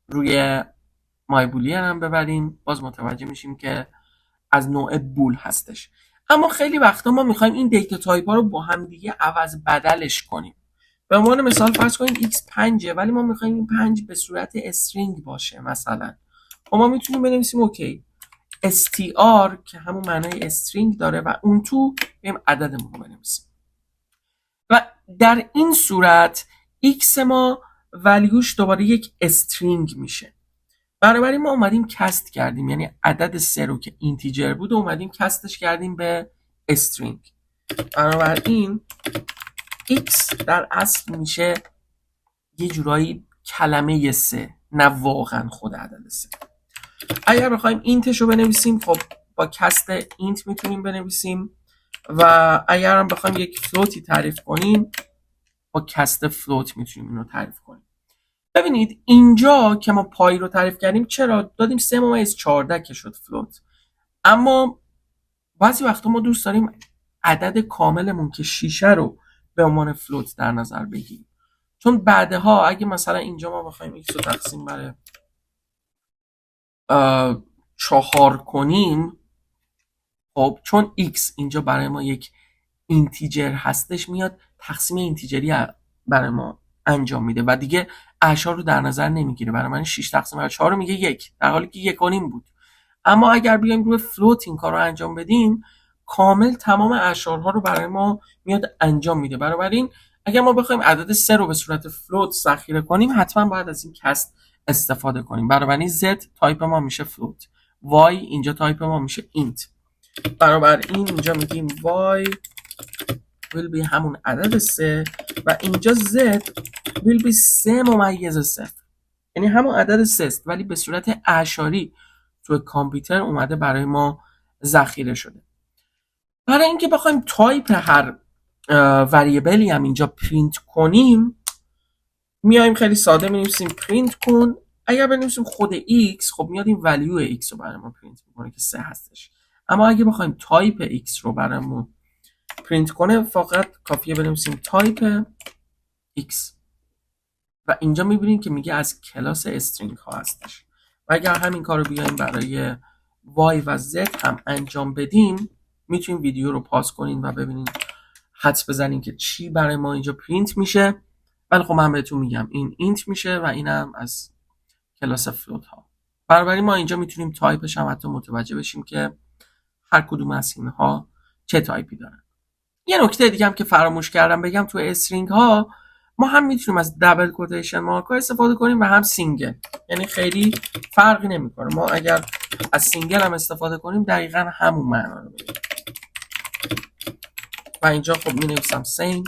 روی مای بولین هم ببریم باز متوجه میشیم که از نوع بول هستش. اما خیلی وقتا ما میخوایم این دیتا تایپ ها رو با هم دیگه عوض بدلش کنیم. به عنوان مثال فرض کنیم x 5 ولی ما میخوایم این 5 به صورت استرینگ باشه مثلا. ما میتونیم بنویسیم اوکی str که همون معنای استرینگ داره و اون تو بریم عددمون رو بنویسیم و در این صورت x ما ولیوش دوباره یک استرینگ میشه. بنابراین ما اومدیم کست کردیم، یعنی عدد 3 رو که اینتیجر بود اومدیم کستش کردیم به استرینگ. بنابراین x در اصل میشه یه جورایی کلمه 3 نه واقعا خود عدد 3. اگر بخوایم اینتش رو بنویسیم خب با کست اینت میتونیم بنویسیم و اگر هم بخوایم یک فلوتی تعریف کنیم با کست فلوت میتونیم اینو تعریف کنیم. ببینید اینجا که ما پای رو تعریف کردیم چرا دادیم 3 ممیز 14 که شد فلوت. اما بعضی وقتا ما دوست داریم عدد کاملمون که 6 رو به عنوان فلوت در نظر بگیریم. چون بعدها اگه مثلا اینجا ما بخوایم x رو تقسیم بر 4 کنیم خب چون x اینجا برای ما یک اینتیجر هستش، میاد تقسیم اینتیجری برای ما انجام میده و دیگه اعشار رو در نظر نمیگیره. برای من 6 تقسیم بر 4 رو میگه 1 در حالی که 1.5 بود. اما اگر بیایم روی فلوت این کار رو انجام بدیم، کامل تمام اعشارها رو برای ما میاد انجام میده. بنابراین اگر ما بخوایم عدد 3 رو به صورت فلوت ذخیره کنیم، حتما باید از این کست استفاده کنیم. بنابراین z تایپ ما میشه فلوت، y اینجا تایپ ما میشه اینت. بنابراین اینجا میگیم y will be همون عدد 3 و اینجا z will be 3 ممیز 0، یعنی همون عدد 3 است ولی به صورت اعشاری تو کامپیوتر اومده برای ما ذخیره شده. برای اینکه بخوایم تایپ هر وریبلی هم اینجا پرینت کنیم، میایم خیلی ساده می‌نویسیم پرینت کن. اگر بنویسیم خود x، خب میاد این ولیو x رو برای ما پرینت میکنه که 3 هستش. اما اگه بخوایم تایپ x رو برامون پرینت کنه، فقط کافیه بنویسیم تایپ x و اینجا میبینیم که میگه از کلاس استرینگ ها هستش. و اگر همین کار رو بیایم برای y و z هم انجام بدیم، میتونیم ویدیو رو پاس کنین و ببینین، حدس بزنین که چی برای ما اینجا پرینت میشه. ولی خب من بهتون میگم این اینت میشه و اینم از کلاس فلوت ها. بنابراین ما اینجا میتونیم تایپش هم حتی متوجه بشیم که هر کدوم از اینها چه تایپی دارن. یه نکته دیگه هم که فراموش کردم بگم، تو استرینگ ها ما هم میتونیم از دابل کوتیشن مارک ها استفاده کنیم و هم سینگل، یعنی خیلی فرقی نمیکنه. ما اگر از سینگل هم استفاده کنیم دقیقاً همون معنا رو میده. و اینجا خب مینویسم سیم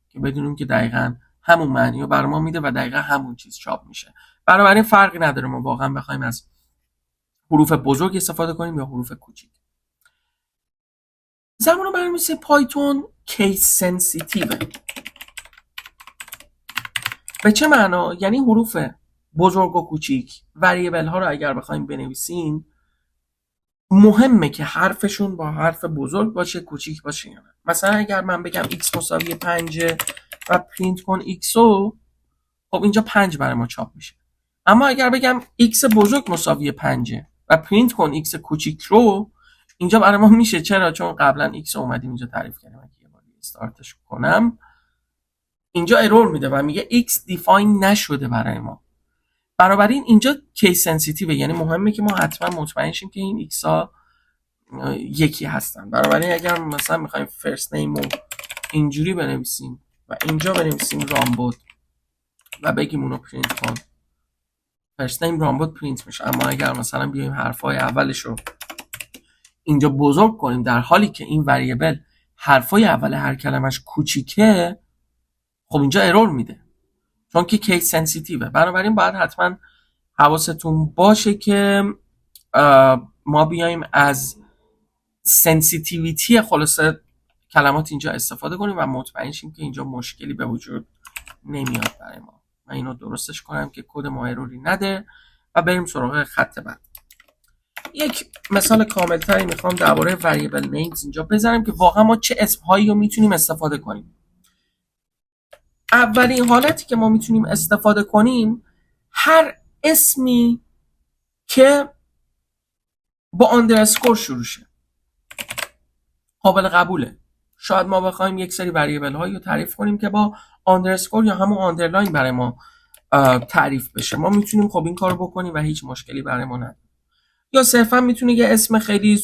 که بدونیم که دقیقاً همون معنی رو برای ما میده و دقیقاً همون چیز چاپ میشه. بنابراین فرقی نداره ما واقعا بخوایم از حروف بزرگ استفاده کنیم یا حروف کوچیک. زمان برنامه‌نویسی پایتون کیس سنسیتیوه. به چه معنا؟ یعنی حروف بزرگ و کوچیک، وریبل ها رو اگر بخوایم بنویسیم، مهمه که حرفشون با حرف بزرگ باشه، کوچیک باشه یا نه. مثلا اگر من بگم x مساوی 5 و پرینت کن x رو، خب اینجا 5 برای ما چاپ میشه. اما اگر بگم x بزرگ مساوی 5 و پرینت کن x کوچیک رو، اینجا برای ما میشه. چرا؟ چون قبلا x رو اومدیم اینجا تعریف کردیم. اگه یه بار استارتش کنم، اینجا ارور میده و میگه x دیفاین نشده برای ما. بنابراین اینجا کیس سنسیتیوه، یعنی مهمه که ما حتما مطمئن شیم که این x ها یکی هستن. بنابراین اگر مثلا میخوایم فرست نیم رو اینجوری بنویسیم و اینجا بنویسیم رامبد و بگیم اونو پرینت کن، فرست نیم رامبد پرینت میشه. اما اگر مثلا بیایم حرفای اولش رو اینجا بزرگ کنیم در حالی که این وریبل حرفای اول هر کلمش کوچیکه، خب اینجا ارور میده چون که کیس سنسیتیوه. بنابراین باید حتما حواستون باشه که ما بیایم از سنسیتیویتی خلاصه کلمات اینجا استفاده کنیم و مطمئن شیم که اینجا مشکلی به وجود نمیاد برای ما. من اینو درستش کنم که کد ما اروری نده و بریم سراغ خط بعد. یک مثال کاملتری میخوام درباره وریبل نیمز اینجا بزنم که واقعا ما چه اسمهایی رو میتونیم استفاده کنیم. اولین حالتی که ما میتونیم استفاده کنیم، هر اسمی که با آندرسکور شروع شه قابل قبوله. شاید ما بخوایم یک سری وریبل هایی رو تعریف کنیم که با آندرسکور یا همون آندرلاین برای ما تعریف بشه، ما میتونیم خب این کارو بکنیم و هیچ مشکلی برای ما نداره. یا صرفا میتونه یه اسم خیلی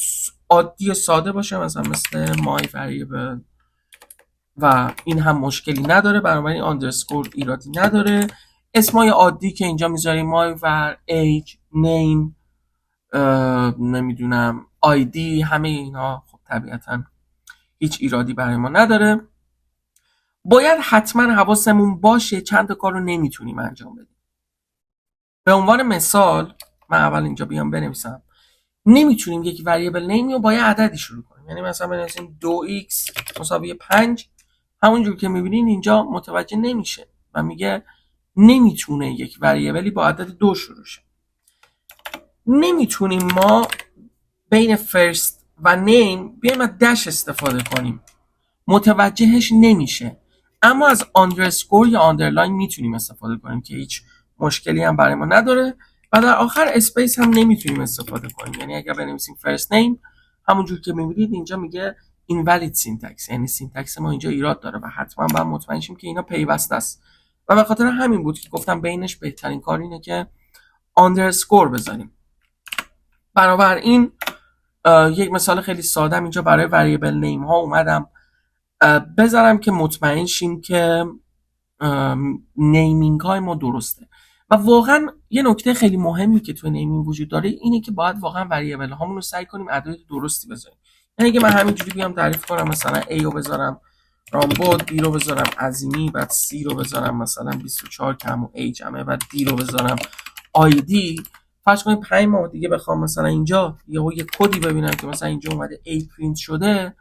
عادی و ساده باشه، مثلا مثل مای وریبل و این هم مشکلی نداره، بنابراین آندرسکور ایرادی نداره. اسمای عادی که اینجا میذاریم مای ور، ایج، نیم، نمیدونم آیدی، همه اینا خب طبیعتا هیچ ایرادی برای ما نداره. باید حتما حواسمون باشه چند تا کار رو نمیتونیم انجام بدیم. به عنوان مثال من اول اینجا بیام بنویسم، نمیتونیم یک وریبل نیمی رو با یه عددی شروع کنیم. یعنی مثلا بنویسیم 2x مساوی 5، همونجور که میبینین اینجا متوجه نمیشه و میگه نمیتونه یک وریبلی با عدد 2 شروع شه. نمیتونیم ما بین فرست و نیم بیایم از دش استفاده کنیم، متوجهش نمیشه. اما از آندرسکور یا آندرلاین میتونیم استفاده کنیم که هیچ مشکلی هم برای ما نداره. و در آخر اسپیس هم نمیتونیم استفاده کنیم، یعنی اگر بنویسیم فرست نیم همونجور که میبینید اینجا میگه invalid syntax، یعنی سینتکس ما اینجا ایراد داره و حتما باید مطمئن شیم که اینا پیوسته است و به خاطر همین بود که گفتم بینش بهترین کار اینه که آندرسکور بذاریم. بنابراین یک مثال خیلی ساده اینجا برای وریبل نیم ها اومدم بذارم که مطمئن شیم که نیمینگ های ما درسته. و واقعا یه نکته خیلی مهمی که توی نیمینگ وجود داره اینه که باید واقعا وریبل هامون رو سعی کنیم اعداد درستی بذاریم. یعنی اگه من همینجوری بیام تعریف کنم مثلا A رو بذارم رامبد، B رو بذارم عظیمی، بعد C رو بذارم مثلا 24 که همون A جمعه، بعد D رو بذارم ID، فرض کنید 5 ماه دیگه بخوام مثلا اینجا یه کدی ببینم که مثلا اینجا اومده A پرینت شده،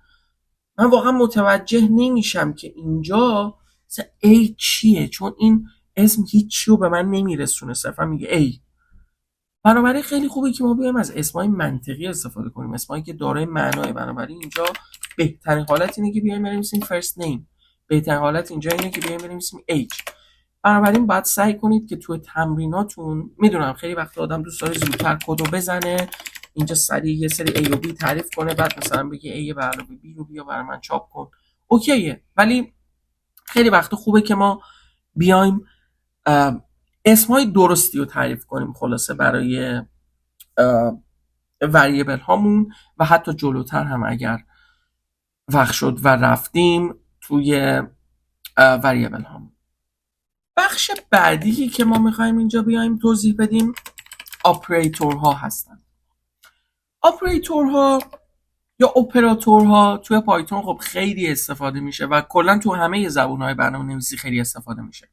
من واقعا متوجه نمیشم که اینجا مثلا A چیه، چون این اسم هیچی رو به من نمیرسونه، صرفا میگه A. بنابراین خیلی خوبه که ما بیایم از اسمای منطقی استفاده کنیم، اسمایی که دارای معنای. بنابراین اینجا بهترین حالت اینه که بیایم بنویسیم first name، بهترین حالت اینجا اینه که بیایم بنویسیم age. بنابراین باید سعی کنید که توی تمریناتون، میدونم خیلی وقت آدم دوست داره زودتر کدو بزنه، اینجا سریع یه سری A و B تعریف کنه، بعد مثلا بگه A به علاوه B رو بیا برای من چاپ کن، اوکیه. ولی خیلی وقت خوبه که ما بیایم اسمای درستی رو تعریف کنیم خلاصه برای وریبل هامون و حتی جلوتر هم اگر وقت شد و رفتیم توی وریبل هامون. بخش بعدی که ما میخوایم اینجا بیایم توضیح بدیم آپریتورها هستن. آپریتورها یا اپراتورها توی پایتون خب خیلی استفاده میشه و کلا تو همه زبان‌های برنامه‌نویسی خیلی استفاده میشه.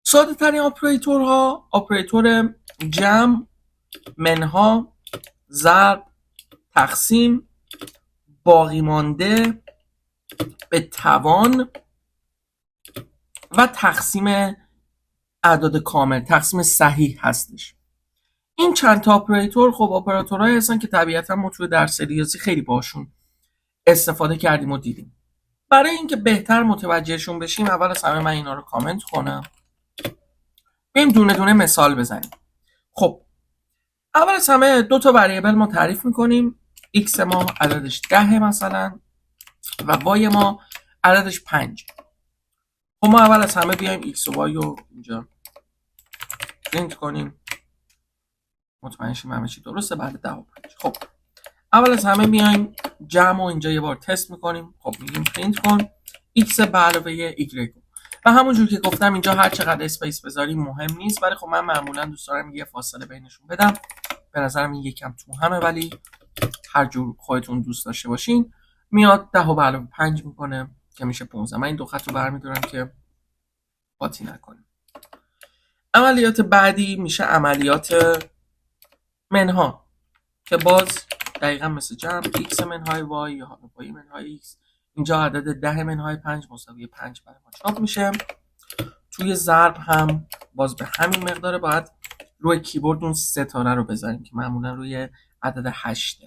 ساده ترین آپریتورها آپریتور جمع، منها، ضرب، تقسیم، باقی مانده، به توان و تقسیم اعداد کامل، تقسیم صحیح هستش. این چند تا آپریتور خب آپراتورهایی هستن که طبیعتا ما توی درس ریاضی خیلی باشون استفاده کردیم و دیدیم. برای اینکه بهتر متوجهشون بشیم اول از همه من اینا رو کامنت کنم، بریم دونه دونه مثال بزنیم. خب اول از همه دو تا وریبل ما تعریف میکنیم، x ما عددش 10 مثلا و y ما عددش 5. خب ما اول از همه بیایم x و y رو اینجا پرینت کنیم، مطمئن شیم همه چی درسته. بعد 10 و 5 خب اول از همه بیایم جمع و اینجا یه بار تست میکنیم. خب میگیم پرینت کن x به علاوه y و همونجور که گفتم اینجا هر چقدر اسپیس بذاریم مهم نیست، ولی خب من معمولا دوست دارم یه فاصله بینشون بدم. به نظرم این یکم تو همه، ولی هر جور خودتون دوست داشته باشین. میاد 10 به علاوه 5 میکنه که میشه 15. من این دو خط رو برمی‌دارم که قاطی نکنیم. عملیات بعدی میشه عملیات منها که باز دقیقا مثل جمع x منهای y یا y منهای x، اینجا عدد 10 منهای 5 مساوی 5 برای ما چاپ میشه. توی ضرب هم باز به همین مقدار باید روی کیبورد اون ستاره رو بذاریم که معمولا روی عدد 8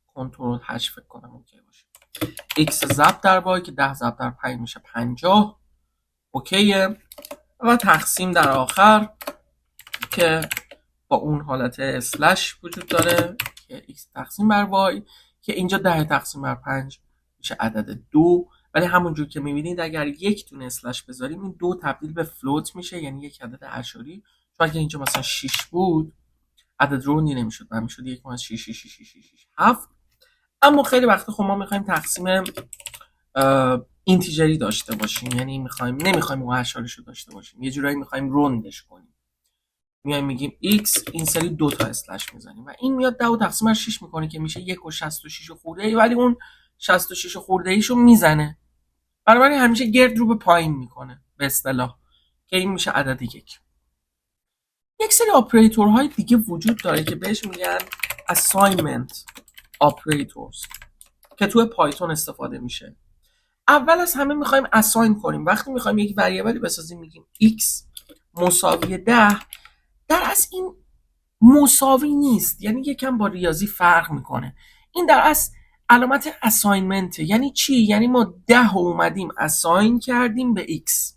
کنترل 8 فکر کنم اوکی باشه. x ضرب در y که 10 ضرب در 5 میشه 50 اوکیه. و تقسیم در آخر که با اون حالت اسلش وجود داره که x تقسیم بر y که اینجا 10 تقسیم بر 5 میشه عدد 2. ولی همونجور که میبینید اگر یک دونه اسلش بذاریم این 2 تبدیل به فلوت میشه، یعنی یک عدد اعشاری. چون اگه اینجا مثلا 6 بود عدد روندی نمیشد و میشد 1.66667. اما خیلی وقتا خب ما میخوایم تقسیم اینتیجری داشته باشیم، یعنی نمیخوایم اون اعشاریش رو داشته باشیم، یه جورایی میخوایم روندش کنیم. میایم میگیم x این سری 2 تا اسلش میزنیم و این میاد 10 تقسیم بر 6 میکنه که میشه 1.66 خورده ای، ولی اون 66 خورده ایشو میزنه، بنابراین همیشه گرد رو به پایین میکنه به اصطلاح که این میشه عدد 1. یک سری آپریتورهای دیگه وجود داره که بهش میگن assignment operators که توی پایتون استفاده میشه. اول از همه میخوایم assign کنیم. وقتی میخوایم یک وریبلی بسازیم میگیم x مساوی 10. در اصل این مساوی نیست، یعنی یکم با ریاضی فرق میکنه. این در اصل علامت اساینمنت. یعنی چی؟ یعنی ما 10 اومدیم اساین کردیم به x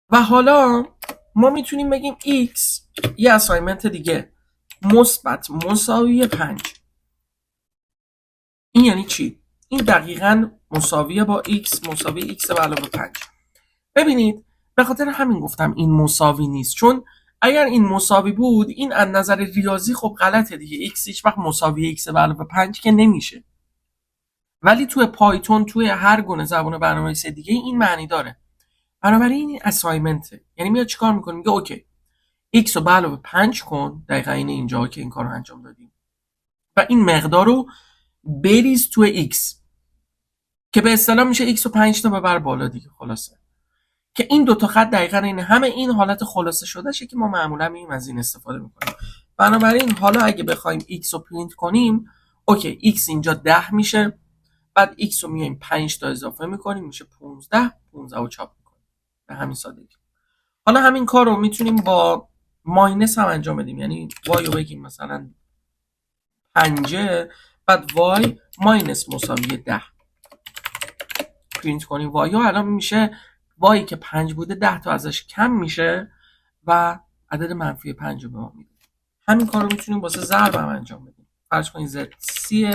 و حالا ما میتونیم بگیم x یه اساینمنت دیگه مثبت مساوی 5. این یعنی چی؟ این دقیقاً مساویه با x مساوی x به علاوه 5. ببینید به خاطر همین گفتم این مساوی نیست، چون اگر این مساوی بود این از نظر ریاضی خب غلطه دیگه، x هیچ وقت مساوی x به علاوه 5 که نمیشه. ولی توی پایتون توی هر گونه زبان برنامه‌نویسی دیگه این معنی داره. بنابراین این اسایمنته، یعنی میاد چیکار میکنه؟ میگه اوکی x رو به علاوه 5 کن، دقیقاً اینجا که این کارو انجام دادیم، و این مقدار رو بریز توی x که به اصطلاح میشه x رو 5 تا ببر بالا دیگه. خلاصه که این دو تا خط دقیقاً این همه این حالت خلاصه شده شه که ما معمولا مییم از این استفاده میکنیم. بنابراین حالا اگه بخوایم x رو پرینت کنیم، اوکی x اینجا 10 میشه، بعد x رو میایم 5 تا اضافه میکنیم میشه 15 رو چاپ میکنیم به همین سادگی. حالا همین کار رو میتونیم با ماینس هم انجام بدیم، یعنی y رو بگیم مثلا 5 بعد y ماینس مساوی 10 پرینت کنیم. y ها الان میشه y که 5 بوده 10 تا ازش کم میشه و عدد منفی 5 رو به ما میده. همین کار رو میتونیم واسه ضرب هم انجام بدیم. فرض کنید z 30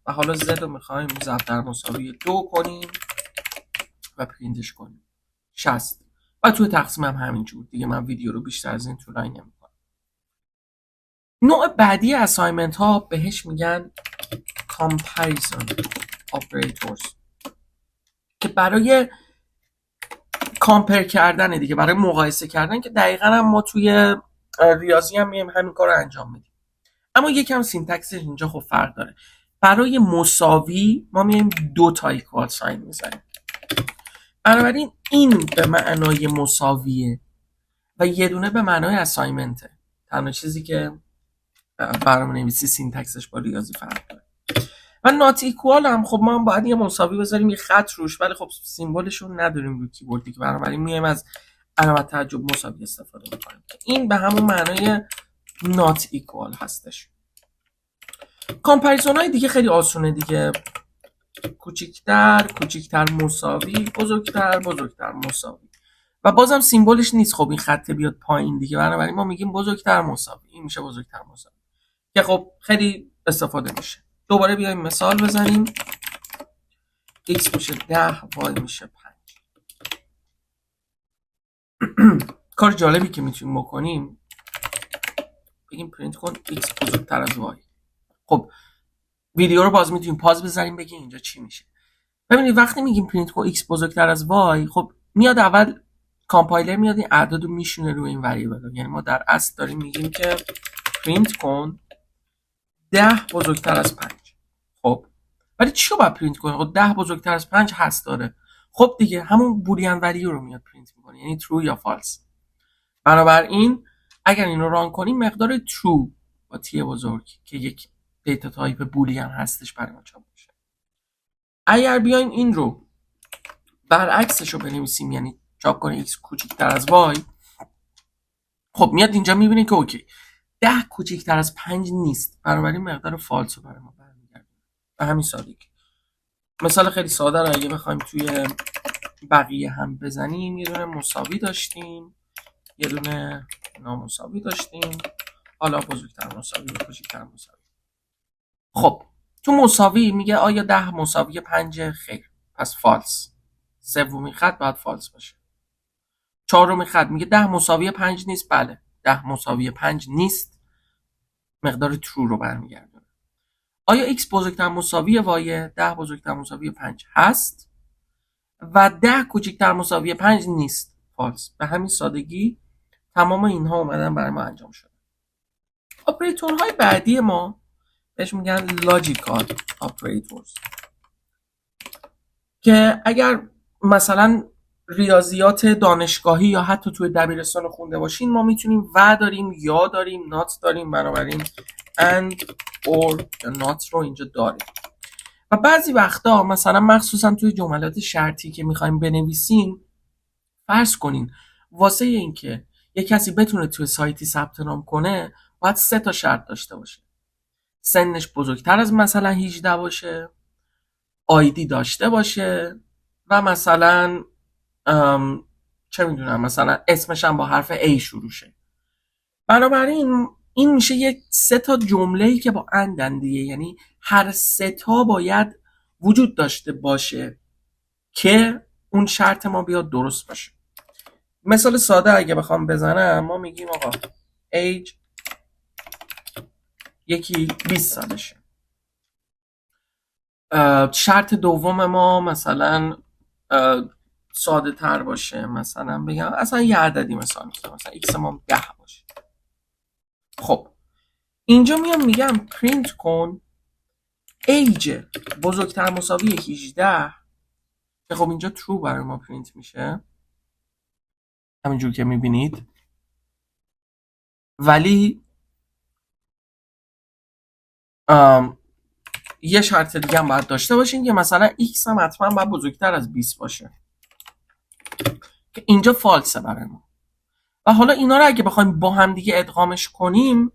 و حالا z رو میخوایم ضرب در مساوی 2 کنیم و پرینتش کنیم 60 و توی تقسیم هم همینجور دیگه. من ویدیو رو بیشتر از این طولانی نمیکنم. نوع بعدی اسایمنت ها بهش میگن comparison operators که برای کامپر کردن دیگه، برای مقایسه کردن، که دقیقاً هم ما توی ریاضی هم میایم همین کار رو انجام میدیم. اما یکم سینتکسش اینجا خب فرق داره. برای مساوی ما میایم 2 تا ایکوال ساین میذاریم، بنابراین این به معنای مساویه و یه دونه به معنای اسایمنته. تنها چیزی که برنامه‌نویسی سینتکسش با ریاضی فرق داره. و نات ایکوال هم خب ما هم باید یه مساوی بذاریم یه خط روش، ولی خب سیمبلش رو نداریم روی کیبورد دیگه، بنابراین میایم از علامت تعجب مساوی استفاده میکنیم. این به همون معنای نات ایکوال هستش. کامپریزون های دیگه خیلی آسونه دیگه، کوچیکتر مساوی، بزرگتر مساوی، و بازم سیمبلش نیست خب این خط بیاد پایین دیگه، بنابراین ما میگیم بزرگتر مساوی، این میشه بزرگتر مساوی که خب خیلی استفاده میشه. دوباره بیایم مثال بزنیم. x میشه 10 y میشه 5. کار جالبی که میتونیم بکنیم بگیم پرینت کن x بزرگتر از y. خب ویدیو رو باز میتونیم پاز بزنیم بگیم اینجا چی میشه. ببینید وقتی میگیم پرینت کن x بزرگتر از y، خب میاد اول کامپایلر میاد این اعداد رو میشونه روی این وریبل، یعنی ما در اصل داریم میگیم که پرینت کن 10 بزرگتر از 5. خب ولی چی رو باید پرینت کنه؟ خب 10 بزرگتر از 5 هست داره. خب دیگه همون بولیان ولیو رو میاد پرینت میکنه، یعنی true یا false. بنابراین اگر این رو ران کنیم مقدار true با تی بزرگ که یک دیتا تایپ بولیان هستش برای ما چاپ میشه. اگر بیایم این رو برعکسش رو بنویسیم، یعنی چاپ کنیم x کوچیکتر از y، خب میاد اینجا میبینه که اوکی 10 کوچیکتر از 5 نیست، بنابراین مقدار فالس رو برای ما برمیگردونه. به همین سادگی. مثال خیلی ساده رو اگه بخوایم توی بقیه هم بزنیم، یه دونه مساوی داشتیم، یه دونه نامساوی داشتیم، حالا بزرگتر مساوی و کوچیکتر مساوی. خب تو مساوی میگه آیا 10 مساوی 5؟ خیر، پس فالس. سومین خط باید فالس باشه. چهارمین خط میگه 10 مساوی 5 نیست. بله 10 مساوی 5 نیست، مقدار ترو رو برمیگردونه. آیا x بزرگتر مساوی y؟ 10 بزرگتر مساوی 5 هست و 10 کوچکتر مساوی 5 نیست، فالس. به همین سادگی تمام اینها اومدن برای ما انجام شده. اپراتورهای بعدی ما بهش میگن لاجیکال اپراتورز که اگر مثلا ریاضیات دانشگاهی یا حتی توی دبیرستان خونده باشین، ما میتونیم و داریم، یا داریم، نات داریم، بنابراین and or یا نات رو اینجا داریم. و بعضی وقتا مثلا مخصوصا توی جملات شرطی که میخوایم بنویسیم، فرض کنین واسه این که یک کسی بتونه توی سایتی ثبت نام کنه باید 3 تا شرط داشته باشه. سنش بزرگتر از مثلا 18 باشه، آیدی داشته باشه و مثلا چه میدونم مثلا اسمش هم با حرف A شروع شه. بنابراین این میشه یک 3 تا جمله‌ای که با اندن دیگه، یعنی هر 3 تا باید وجود داشته باشه که اون شرط ما بیاد درست باشه. مثال ساده اگه بخوام بزنم، ما میگیم آقا age یکی 20 سالشه. شرط دوم ما مثلا ساده تر باشه، مثلا بگم اصلا یه عددی مثلا میگم مثلا x ما 10 باشه. خب اینجا میام میگم پرینت کن ایج بزرگتر مساوی 18 که خب اینجا true برای ما پرینت میشه همینجور که میبینید، ولی یه شرط دیگه هم باید داشته باشین که مثلا x هم حتما باید بزرگتر از 20 باشه که اینجا فالسه برای ما. و حالا اینا رو اگه بخوایم با هم دیگه ادغامش کنیم،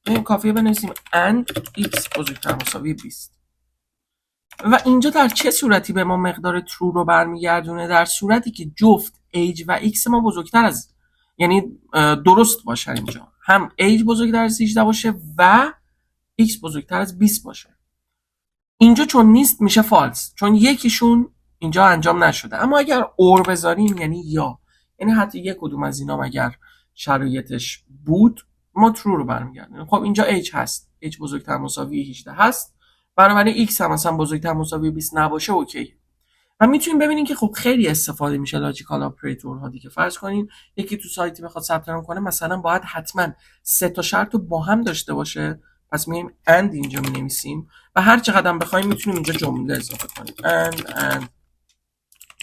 این کافیه بنویسیم and x بزرگتر مساوی 20. و اینجا در چه صورتی به ما مقدار true رو برمیگردونه؟ در صورتی که جفت age و x ما بزرگتر از، یعنی درست باشه، اینجا هم age بزرگتر از 18 باشه و x بزرگتر از 20 باشه. اینجا چون نیست میشه فالس، چون یکیشون اینجا انجام نشده. اما اگر اور بذاریم یعنی یا، یعنی حتی یک کدوم از اینا اگر شرایطش بود ما true رو برمیگردونیم. خب اینجا age هست، age بزرگتر مساوی 18 هست، بنابراین x هم مثلا بزرگتر مساوی 20 نباشه اوکی. و میتونیم ببینیم که خب خیلی استفاده میشه لاجیکال اپراتورها دیگه. فرض کنین یکی تو سایتی بخواد ثبت نام کنه، مثلا باید حتما 3 تا شرط رو با هم داشته باشه، پس میایم and اینجا مینویسیم و هر چقدر بخوایم میتونیم اینجا جمله اضافه کنیم and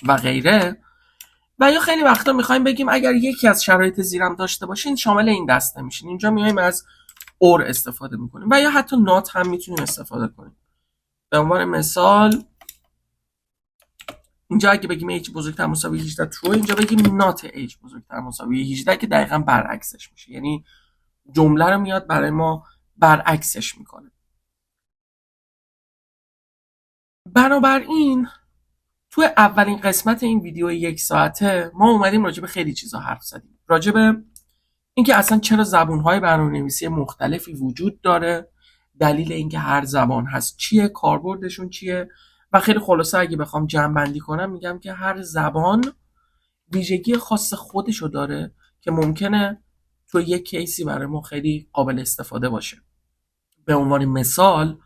و غیره. و یا خیلی وقتا میخوایم بگیم اگر یکی از شرایط زیرم داشته باشین شامل این دسته میشین، اینجا میایم از اور استفاده میکنیم و یا حتی not هم میتونیم استفاده کنیم. به عنوان مثال اینجا اگه بگیم h بزرگتر مساوی 18 true، اینجا بگیم not h بزرگتر مساوی 18 که دقیقاً برعکسش میشه، یعنی جمله رو میاد برای ما برعکسش میکنه. بنابراین تو اولین قسمت این ویدیو 1 ساعته ما اومدیم راجع به خیلی چیزا حرف زدیم، راجع به اینکه اصلا چرا زبان‌های برنامه‌نویسی مختلفی وجود داره، دلیل اینکه هر زبان هست چیه، کاربردشون چیه، و خیلی خلاصه اگه بخوام جمع‌بندی کنم میگم که هر زبان ویژگی خاص خودشو داره که ممکنه تو یک کیسی برای ما خیلی قابل استفاده باشه. به عنوان مثال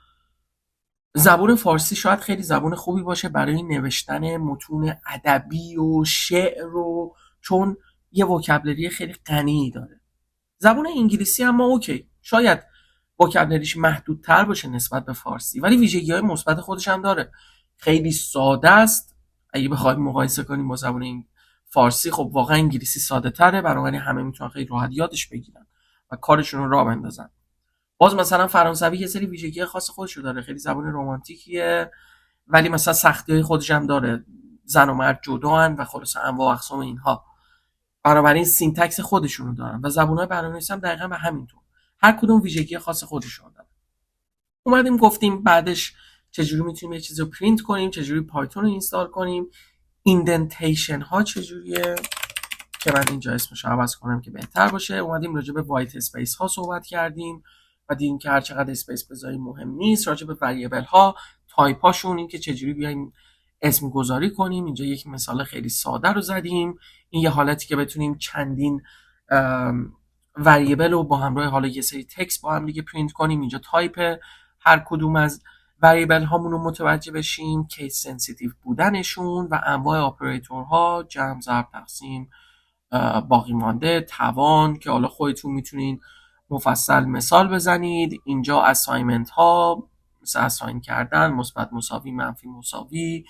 زبان فارسی شاید خیلی زبان خوبی باشه برای نوشتن متون ادبی و شعر و چون یه وکابلری خیلی غنی داره. زبان انگلیسی هم اوکی، شاید وکابلریش محدودتر باشه نسبت به فارسی، ولی ویژگی‌های مثبت خودش هم داره. خیلی ساده است اگه بخوایم مقایسه کنیم با زبان فارسی. خب واقعا انگلیسی ساده تره، بنابراین همه میتونن خیلی راحت یادش بگیرن و کارشون رو راه بندازن. باز مثلا فرانسوی یه سری ویژگی خاص خودش رو داره، خیلی زبان رمانتیکیه ولی مثلا سختی‌های خودش هم داره، زن و مرد جداان و خلاص انواع و اقسام اینها، بنابراین سینتکس خودشون رو دارن و زبان‌های برنامه‌نویسی هم دقیقاً به همین طور، هر کدوم ویژگی خاص خودشون دارن. اومدیم گفتیم بعدش چجوری میتونیم یه چیزی رو پرینت کنیم، چجوری پایتون رو اینستال کنیم، ایندنتیشن ها چجوریه که من اینجا اسمش رو عوض کنم که بهتر باشه. اومدیم راجع به وایت اسپیس ها صحبت کردیم و دیدیم که هر چقدر اسپیس بذاریم مهم نیست. راجع به وریبل ها، تایپ هاشون، این که چجوری بیایم اسم گذاری کنیم، اینجا یک مثال خیلی ساده رو زدیم. این یه حالتی که بتونیم چندین وریبل رو با همراه حالا یه سری تکست با هم دیگه پرینت کنیم. اینجا تایپ هر کدوم از وریبل هامون رو متوجه بشیم، کیس سنسیتیو بودنشون و انواع اپراتورها، جمع، ضرب، تقسیم، باقی مانده، توان که حالا خودتون میتونین مفصل مثال بزنید. اینجا اساینمنت ها مثل اساین کردن، مثبت مساوی، منفی مساوی،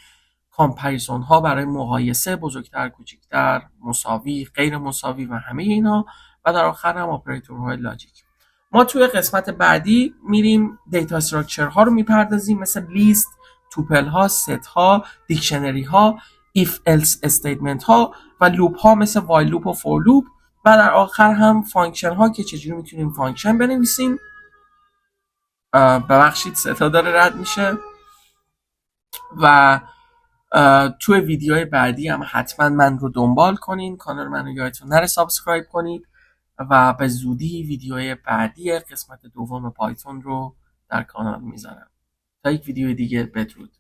کامپریزون ها برای مقایسه، بزرگتر، کوچکتر، مساوی، غیر مساوی و همه اینا، و در آخر هم اپراتورهای لاجیک. ما توی قسمت بعدی میریم دیتا استراکچر ها رو میپردازیم، مثل لیست، توپل ها، ست ها، دیکشنری ها، if else استیتمنت ها و لوپ ها مثل وایل لوپ و فور لوپ، و در آخر هم فانکشن ها که چجوری میتونیم فانکشن بنویسیم. ببخشید صدا داره رد میشه. و توی ویدیوهای بعدی هم حتما من رو دنبال کنین، کانال منو یادتون نره سابسکرایب کنید. و به زودی ویدیوی بعدی قسمت دوم پایتون رو در کانال میذارم. تا یک ویدیو دیگه، بدرود.